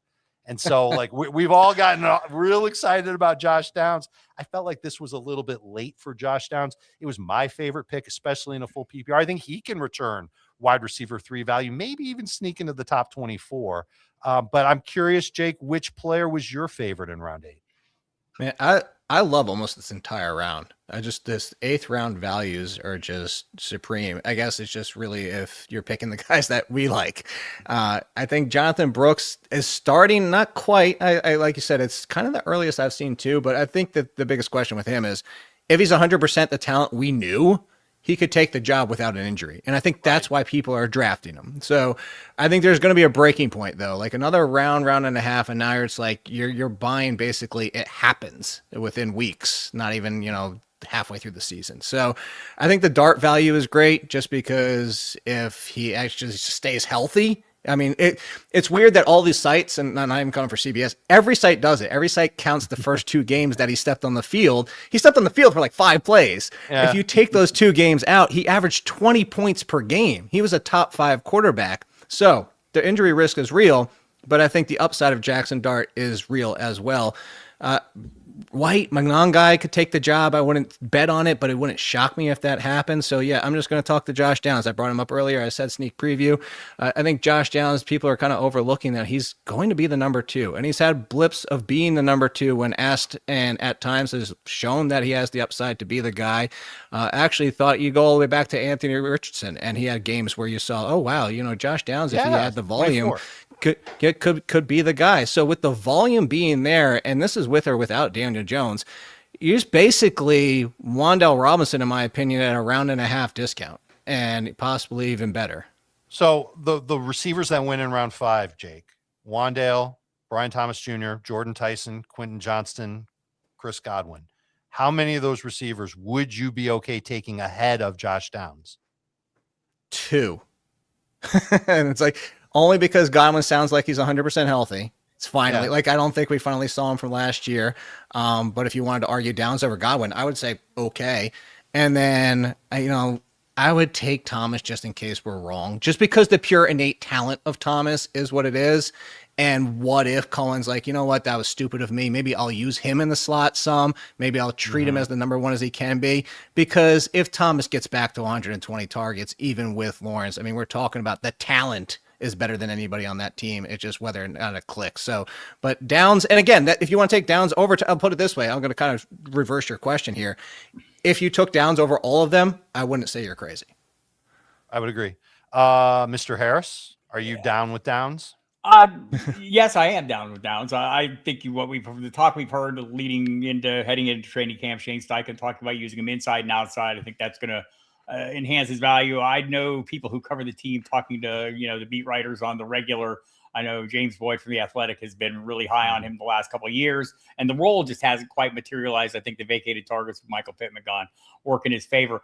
And so we've all gotten real excited about Josh Downs. I felt like this was a little bit late for Josh Downs. It was my favorite pick, especially in a full PPR. I think he can return wide receiver 3 value, maybe even sneak into the top 24. But I'm curious, Jake, which player was your favorite in round 8? Man, I love almost this entire round. This 8th round values are just supreme. I guess it's just really if you're picking the guys that we like. I think Jonathan Brooks is starting, not quite. I like you said, it's kind of the earliest I've seen too, but I think that the biggest question with him is if he's 100% the talent we knew, he could take the job without an injury. And I think that's why people are drafting him. So I think there's going to be a breaking point though, like another round and a half. And now it's like you're buying basically it happens within weeks, not even, halfway through the season. So I think the Dart value is great just because if he actually stays healthy, I mean, it's weird that all these sites, and I'm not even coming for CBS, every site does it. Every site counts the first 2 games that he stepped on the field. He stepped on the field for like 5 plays. Yeah. If you take those 2 games out, he averaged 20 points per game. He was a top 5 quarterback. So the injury risk is real, but I think the upside of Jackson Dart is real as well. White, Monangai could take the job. I wouldn't bet on it, but it wouldn't shock me if that happened. So, yeah, I'm just going to talk to Josh Downs. I brought him up earlier. I said sneak preview. I think Josh Downs, people are kind of overlooking that he's going to be the number 2. And he's had blips of being the number 2 when asked, and at times has shown that he has the upside to be the guy. Actually thought you go all the way back to Anthony Richardson, and he had games where you saw, oh, wow, Josh Downs, if he had the volume, 24. could be the guy. So with the volume being there, and this is with or without Daniel Jones, you just basically Wan'Dale Robinson, in my opinion, at a round and a half discount, and possibly even better. So the receivers that went in round 5, Jake, Wan'Dale, Brian Thomas Jr., Jordan Tyson, Quentin Johnston, Chris Godwin. How many of those receivers would you be okay taking ahead of Josh Downs? 2. And it's like, only because Godwin sounds like he's 100% healthy. It's finally like, I don't think we finally saw him from last year. But if you wanted to argue Downs over Godwin, I would say okay. And then, I would take Thomas just in case we're wrong, just because the pure innate talent of Thomas is what it is. And what if Cullen's like, you know what, that was stupid of me. Maybe I'll use him in the slot some. Maybe I'll treat him as the number one as he can be. Because if Thomas gets back to 120 targets, even with Lawrence, I mean, we're talking about the talent is better than anybody on that team. It's just whether or not it clicks. So, but Downs, and again, that if you want to take Downs over to, I'll put it this way, I'm going to kind of reverse your question here. If you took Downs over all of them, I wouldn't say you're crazy. I would agree. Mr. Harris, are you down with Downs? Yes, I am down with Downs. I think the talk we've heard heading into training camp, Shane Steichen talking about using him inside and outside. I think that's going to enhance his value. I know people who cover the team talking to, the beat writers on the regular. I know James Boyd from The Athletic has been really high on him the last couple of years, and the role just hasn't quite materialized. I think the vacated targets with Michael Pittman gone work in his favor.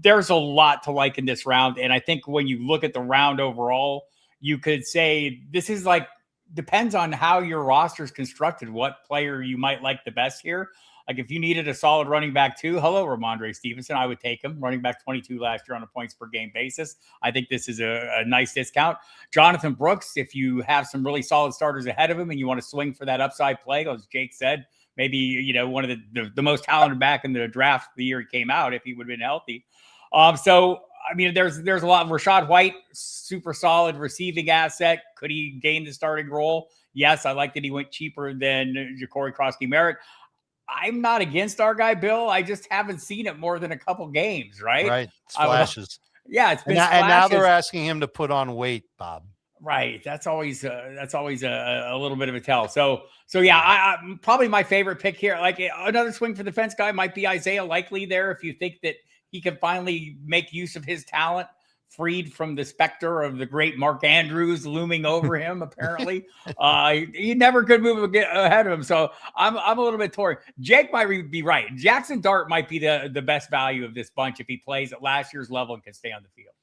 There's a lot to like in this round, and I think when you look at the round overall, you could say this is depends on how your roster is constructed, what player you might like the best here. Like if you needed a solid running back too, hello, Ramondre Stevenson, I would take him. Running back 22 last year on a points per game basis. I think this is a nice discount. Jonathan Brooks, if you have some really solid starters ahead of him and you want to swing for that upside play, as Jake said, maybe, one of the most talented back in the draft the year he came out, if he would have been healthy. There's a lot of Rashad White, super solid receiving asset. Could he gain the starting role? Yes, I like that he went cheaper than Ja'Cory Crosby-Merritt. I'm not against our guy, Bill. I just haven't seen it more than a couple games, right? Right. It's flashes. It's been and now they're asking him to put on weight, Bob. Right. That's always a little bit of a tell. So I probably my favorite pick here. Like another swing for the fence guy might be Isaiah Likely there. If you think that he can finally make use of his talent, freed from the specter of the great Mark Andrews looming over him, apparently. He never could move ahead of him. So I'm a little bit torn. Jake might be right. Jackson Dart might be the best value of this bunch if he plays at last year's level and can stay on the field.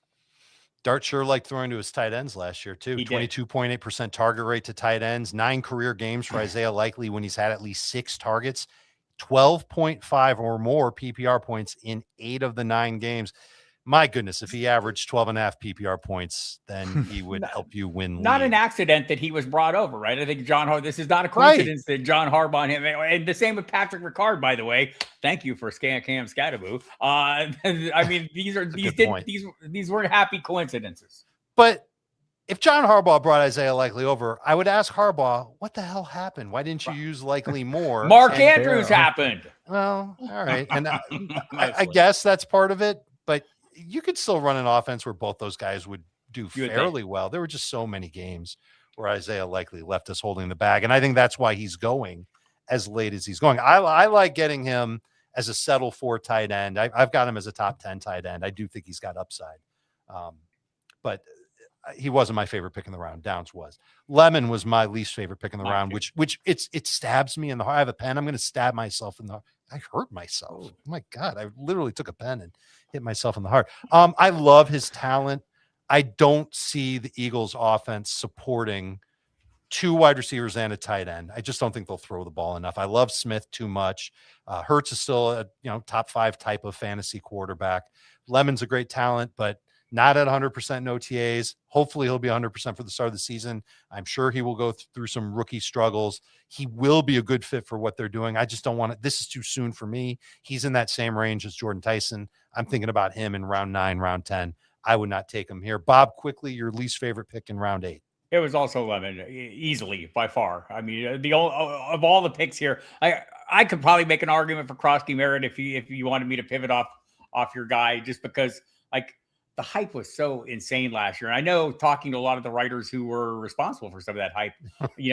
Dart sure liked throwing to his tight ends last year, too. 22.8% target rate to tight ends, 9 career games for Isaiah Likely when he's had at least 6 targets, 12.5 or more PPR points in 8 of the 9 games. My goodness, if he averaged 12.5 PPR points, then he would help you win. Not an accident that he was brought over, right? I think this is not a coincidence that John Harbaugh and him, and the same with Patrick Ricard, by the way. Thank you for Cam Scattaboo. These weren't happy coincidences. But if John Harbaugh brought Isaiah Likely over, I would ask Harbaugh, what the hell happened? Why didn't you use Likely more? Mark Andrews happened. Well, all right. And I guess that's part of it, but you could still run an offense where both those guys would do fairly well. There were just so many games where Isaiah Likely left us holding the bag. And I think that's why he's going as late as he's going. I like getting him as a settle for tight end. I've got him as a top 10 tight end. I do think he's got upside. But he wasn't my favorite pick in the round. Downs was. Lemon was my least favorite pick in the round, which it stabs me in the heart. I have a pen. I'm going to stab myself in the heart. I hurt myself. Oh my God. I literally took a pen and hit myself in the heart. I love his talent. I don't see the Eagles offense supporting 2 wide receivers and a tight end. I just don't think they'll throw the ball enough. I love Smith too much. Hurts is still a top 5 type of fantasy quarterback. Lemon's a great talent, but not at 100% in OTAs. Hopefully he'll be 100% for the start of the season. I'm sure he will go through some rookie struggles. He will be a good fit for what they're doing. I just don't want it. This is too soon for me. He's in that same range as Jordan Tyson. I'm thinking about him in round 9, round 10. I would not take him here. Bob, quickly, your least favorite pick in round 8. It was also Lemon, easily, by far. I mean, of all the picks here, I could probably make an argument for Crosby-Merritt if you wanted me to pivot off your guy, just because the hype was so insane last year. And I know, talking to a lot of the writers who were responsible for some of that hype,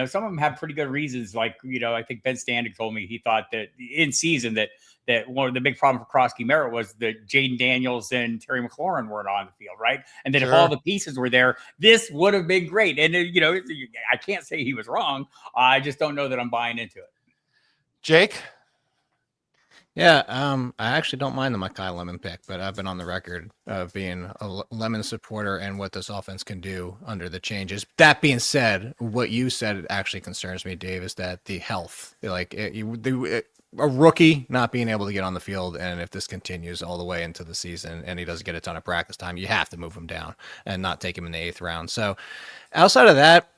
some of them have pretty good reasons. I think Ben Standing told me he thought that in season that one of the big problem for Crosby-Merritt was that Jaden Daniels and Terry McLaurin weren't on the field, right? And that if all the pieces were there, this would have been great. And, I can't say he was wrong. I just don't know that I'm buying into it. Jake? Yeah, I actually don't mind the Mekhi Lemon pick, but I've been on the record of being a Lemon supporter and what this offense can do under the changes. That being said, what you said actually concerns me, Dave, is that the health, like a rookie not being able to get on the field, and if this continues all the way into the season and he doesn't get a ton of practice time, you have to move him down and not take him in the 8th round. So outside of that,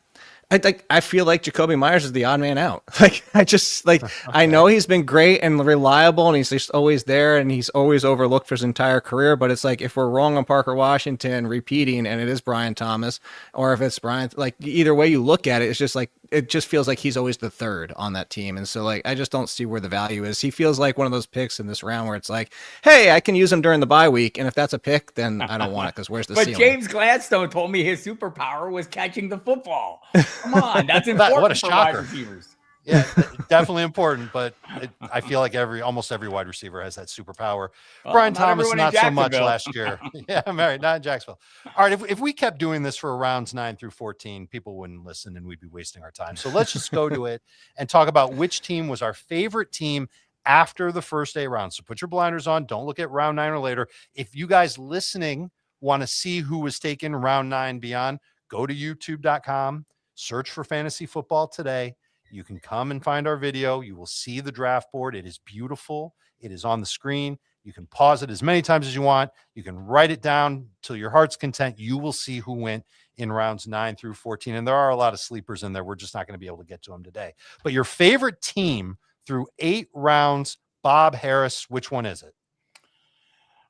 I feel like Jacoby Myers is the odd man out. I know he's been great and reliable, and he's just always there, and he's always overlooked for his entire career. But it's like, if we're wrong on Parker Washington repeating, and it is Brian Thomas, or if it's Brian, like either way you look at it, it's just like, it just feels like he's always the third on that team. And so like, I just don't see where the value is. He feels like one of those picks in this round where it's like, hey, I can use him during the bye week. And if that's a pick, then I don't want it, because where's the ceiling? James Gladstone told me his superpower was catching the football. Come on, that's important. What a for shocker. wide receivers. Yeah, definitely important, but I feel like almost every wide receiver has that superpower. Brian Thomas, not so much last year. Yeah, I'm married, not in Jacksonville. All right, if we kept doing this for rounds 9 through 14, people wouldn't listen and we'd be wasting our time. So let's just go to it and talk about which team was our favorite team after the first 8 rounds. So put your blinders on. Don't look at round 9 or later. If you guys listening want to see who was taken round 9 beyond, go to youtube.com, search for Fantasy Football Today. You can come and find our video. You will see the draft board. It is beautiful. It is on the screen. You can pause it as many times as you want. You can write it down till your heart's content. You will see who went in rounds 9 through 14. And there are a lot of sleepers in there. We're just not going to be able to get to them today. But your favorite team through 8 rounds, Bob Harris, which one is it?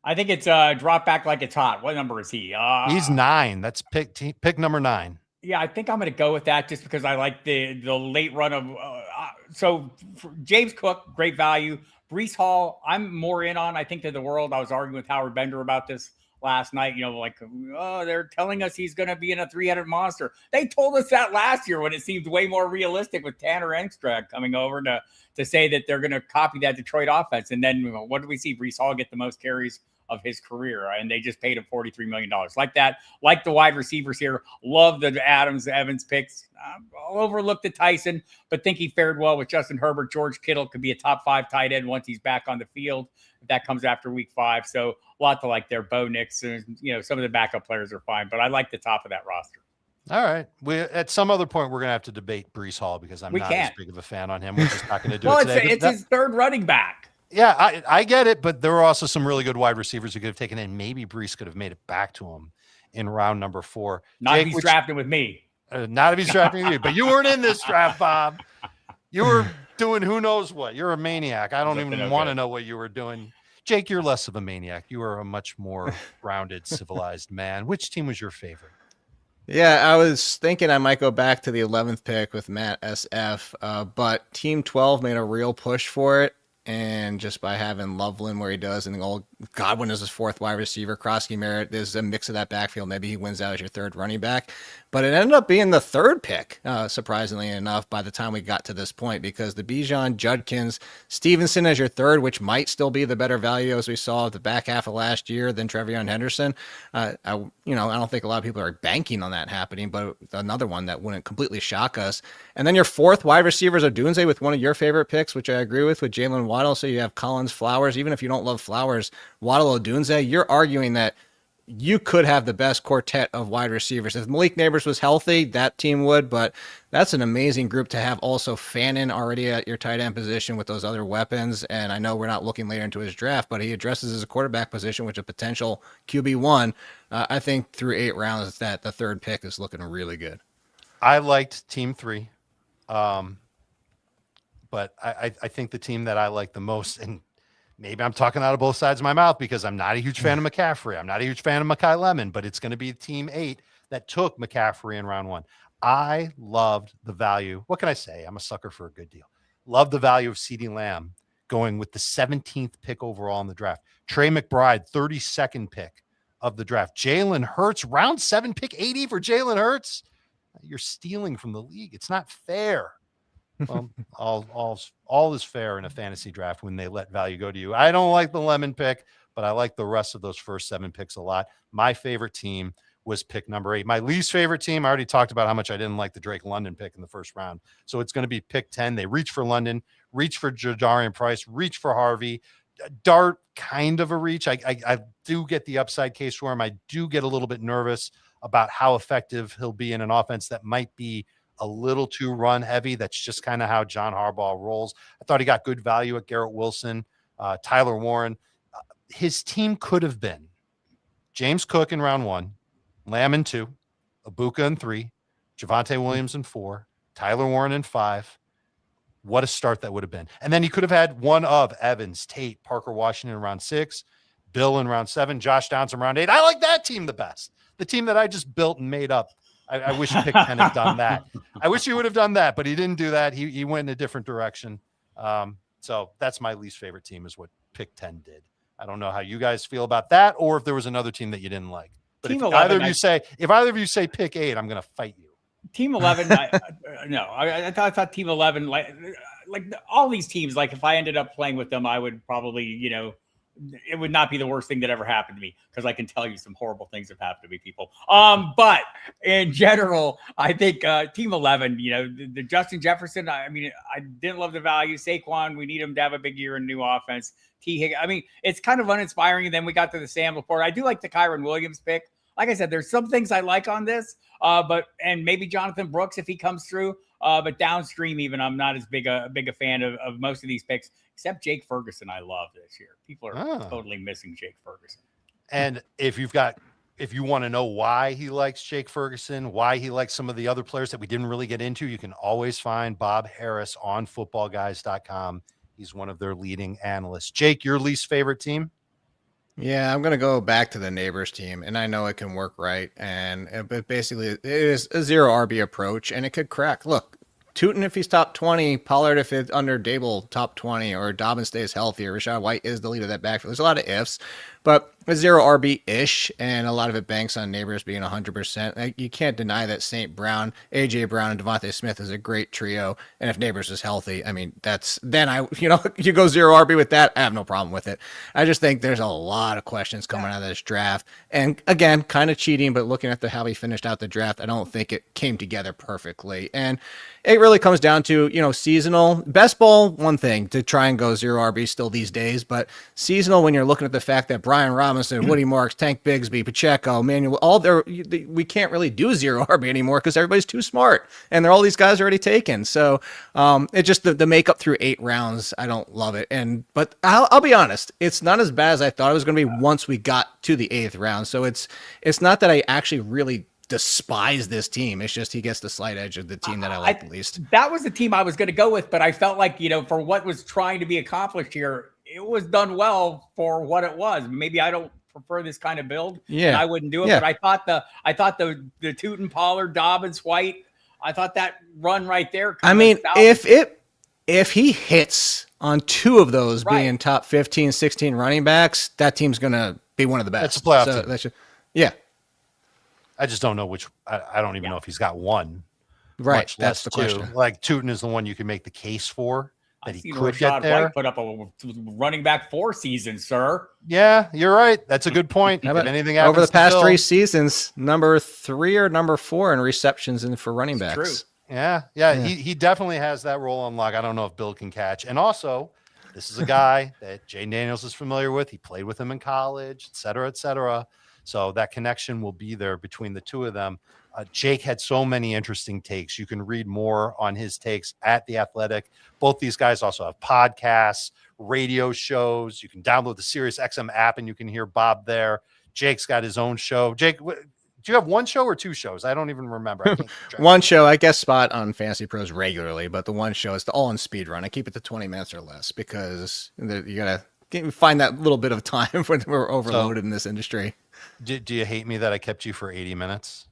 I think it's drop back like it's hot. What number is he? He's 9. That's pick number 9. Yeah, I think I'm going to go with that just because I like the late run of so James Cook, great value. Breece Hall, I'm more in on. I think to the world. I was arguing with Howard Bender about this last night. You know, like, oh, they're telling us he's going to be in a 3-headed monster. They told us that last year when it seemed way more realistic with Tanner Engstrand coming over to say that they're going to copy that Detroit offense. And then what do we see? Breece Hall get the most carries of his career, and they just paid him $43 million. Like that, like the wide receivers here. Love the Adams Evans picks. I'll overlook the Tyson, but think he fared well with Justin Herbert. George Kittle could be a top 5 tight end once he's back on the field. If that comes after week 5. So a lot to like there. Bo Nix, and some of the backup players are fine, but I like the top of that roster. All right. At some other point, we're going to have to debate Breece Hall because I'm not as big of a fan on him. We're just not going to do it today. It's his third running back. Yeah, I get it, but there were also some really good wide receivers who could have taken in. Maybe Breece could have made it back to him in round number 4. Not if he's drafting with me. Not if he's drafting with you, but you weren't in this draft, Bob. You were doing who knows what. You're a maniac. I don't even want to know what you were doing. Jake, you're less of a maniac. You are a much more grounded, civilized man. Which team was your favorite? Yeah, I was thinking I might go back to the 11th pick with Matt SF, but Team 12 made a real push for it. And just by having Loveland where he does, and Godwin is his 4th wide receiver, Krosky Merritt, there's a mix of that backfield. Maybe he wins out as your 3rd running back. But it ended up being the 3rd pick, surprisingly enough, by the time we got to this point, because the Bijan, Judkins, Stevenson as your 3rd, which might still be the better value as we saw at the back half of last year than Trevion Henderson. I don't think a lot of people are banking on that happening, but another one that wouldn't completely shock us. And then your 4th wide receivers are Odunze with one of your favorite picks, which I agree with Jalen Waddle. So you have Collins, Flowers. Even if you don't love Flowers, Waddle, Odunze, you're arguing that you could have the best quartet of wide receivers. If Malik Neighbors was healthy, that team would, but that's an amazing group to have. Also Fannin already at your tight end position with those other weapons. And I know we're not looking later into his draft, but he addresses his quarterback position, which a potential QB1. I think through 8 rounds that the 3rd pick is looking really good. I liked Team 3. But I think the team that I like the most, and maybe I'm talking out of both sides of my mouth because I'm not a huge fan of McCaffrey. I'm not a huge fan of Mekhi Lemon, but it's going to be Team 8 that took McCaffrey in round 1. I loved the value. What can I say? I'm a sucker for a good deal. Love the value of CeeDee Lamb going with the 17th pick overall in the draft. Trey McBride, 32nd pick of the draft. Jalen Hurts, round 7 pick 80 for Jalen Hurts. You're stealing from the league. It's not fair. Well, all is fair in a fantasy draft when they let value go to you. I don't like the Lemon pick, but I like the rest of those first 7 picks a lot. My favorite team was pick number 8. My least favorite team, I already talked about how much I didn't like the Drake London pick in the first round. So it's going to be pick 10. They reach for London, reach for Jadarian Price, reach for Harvey. Dart, kind of a reach. I do get the upside case for him. I do get a little bit nervous about how effective he'll be in an offense that might be a little too run heavy. That's just kind of how John Harbaugh rolls. I thought he got good value at Garrett Wilson, Tyler Warren. His team could have been James Cook in round 1, Lamb in 2, Ibuka in 3, Javonte Williams in 4, Tyler Warren in 5. What a start that would have been. And then he could have had one of Evans, Tate, Parker Washington in round 6, Bill in round 7, Josh Downs in round 8. I like that team the best. The team that I just built and made up. I wish Pick 10 had done that. I wish he would have done that, but he didn't do that. He went in a different direction. So that's my least favorite team is what Pick 10 did. I don't know how you guys feel about that, or if there was another team that you didn't like. But if either of you say Pick 8, I'm going to fight you. Team 11, I thought Team 11, like all these teams, like if I ended up playing with them, I would probably, it would not be the worst thing that ever happened to me, because I can tell you some horrible things have happened to me, people. But in general, I think Team 11, the Justin Jefferson, I didn't love the value. Saquon, we need him to have a big year in new offense. T. Higgins, it's kind of uninspiring. And then we got to the Sam Laporte. I do like the Kyron Williams pick. Like I said, there's some things I like on this, and maybe Jonathan Brooks if he comes through. But downstream, even I'm not as big a fan of most of these picks, except Jake Ferguson. I love this year. People are totally missing Jake Ferguson. And if you want to know why he likes Jake Ferguson, why he likes some of the other players that we didn't really get into, you can always find Bob Harris on footballguys.com. He's one of their leading analysts. Jake, your least favorite team? Yeah, I'm going to go back to the Neighbors team, and I know it can work right. But basically, it is a zero RB approach, and it could crack. Look, Tootin if he's top 20, Pollard if it's under Dable top 20, or Dobbins stays healthy, or Rachaad White is the leader of that backfield. There's a lot of ifs, but a zero RB-ish, and a lot of it banks on Neighbors being 100%. You can't deny that St. Brown, A.J. Brown, and Devontae Smith is a great trio, and if Neighbors is healthy, you go zero RB with that, I have no problem with it. I just think there's a lot of questions coming out of this draft, and again, kind of cheating, but looking at how he finished out the draft, I don't think it came together perfectly, and it really comes down to, seasonal. Best ball, one thing, to try and go zero RB still these days, but seasonal, when you're looking at the fact that Brian Robinson, Woody Marks, Tank Bigsby, Pacheco, Manuel, we can't really do zero RB anymore because everybody's too smart, and all these guys are already taken. So it just the makeup through 8 rounds, I don't love it. But I'll be honest, it's not as bad as I thought it was going to be once we got to the 8th round. So it's not that I actually really despise this team. It's just he gets the slight edge of the team that I like the least. That was the team I was going to go with, but I felt like, for what was trying to be accomplished here, it was done well for what it was. Maybe I don't prefer this kind of build. Yeah. And I wouldn't do it, but I thought the Tootin, Pollard, Dobbins, White, I thought that run right there. If he hits on 2 of those being top 15, 16 running backs, that team's going to be one of the best. That's a playoff team. Yeah. I just don't know which. I don't even know if he's got one. Right, that's the question. Like Tootin is the one you can make the case for that he could Rachaad get there. White put up a running back 4 season, sir. Yeah, you're right. That's a good point. If anything happens over the past to 3 seasons, number 3 or number 4 in receptions and for running backs. True. Yeah. He definitely has that role on lock. I don't know if Bill can catch. And also, this is a guy that Jay Daniels is familiar with. He played with him in college, et cetera, et cetera. So that connection will be there between the two of them. Jake had so many interesting takes. You can read more on his takes at The Athletic. Both these guys also have podcasts, radio shows. You can download the Sirius XM app and you can hear Bob there. Jake's got his own show. Jake, do you have 1 show or 2 shows? I don't even remember. I can't keep track. 1 show. I guest spot on Fantasy Pros regularly, but the 1 show is the all-in speed run. I keep it to 20 minutes or less because you got to find that little bit of time when we're overloaded in this industry. Do you hate me that I kept you for 80 minutes?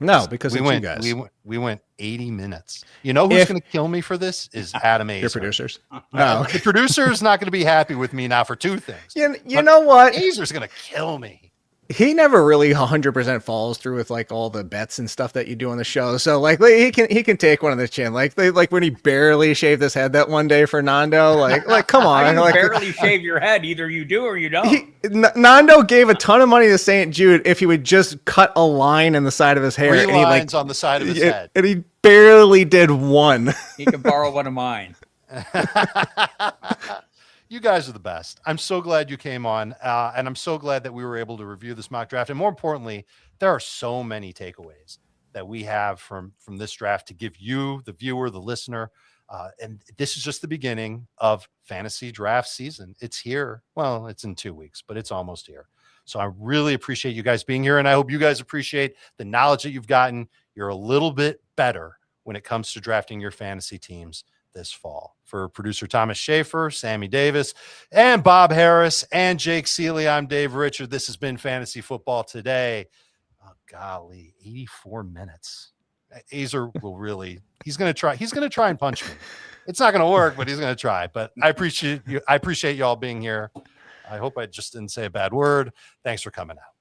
No, because you guys. We went 80 minutes. You know who's going to kill me for this is Adam Azer. Your producers. No, the producer is not going to be happy with me now for 2 things. You know what? Azer's going to kill me. He never really 100% follows through with all the bets and stuff that you do on the show. So he can take one on the chin. Like when he barely shaved his head that one day for Nando. Like come on. Barely shave your head. Either you do or you don't. Nando gave a ton of money to St. Jude if he would just cut a line in the side of his hair. 3 lines on the side of his head. And he barely did 1. He can borrow one of mine. You guys are the best. I'm so glad you came on, and I'm so glad that we were able to review this mock draft. And more importantly, there are so many takeaways that we have from this draft to give you, the viewer, the listener. And this is just the beginning of fantasy draft season. It's here. Well, it's in 2 weeks, but it's almost here. So I really appreciate you guys being here, and I hope you guys appreciate the knowledge that you've gotten. You're a little bit better when it comes to drafting your fantasy teams this fall. For producer Thomas Schaefer, Sammy Davis, and Bob Harris, and Jake Ciely, I'm Dave Richard. This has been Fantasy Football Today. Oh, golly, 84 minutes. Azer will really, he's going to try and punch me. It's not going to work, but he's going to try. But I appreciate you. I appreciate you all being here. I hope I just didn't say a bad word. Thanks for coming out.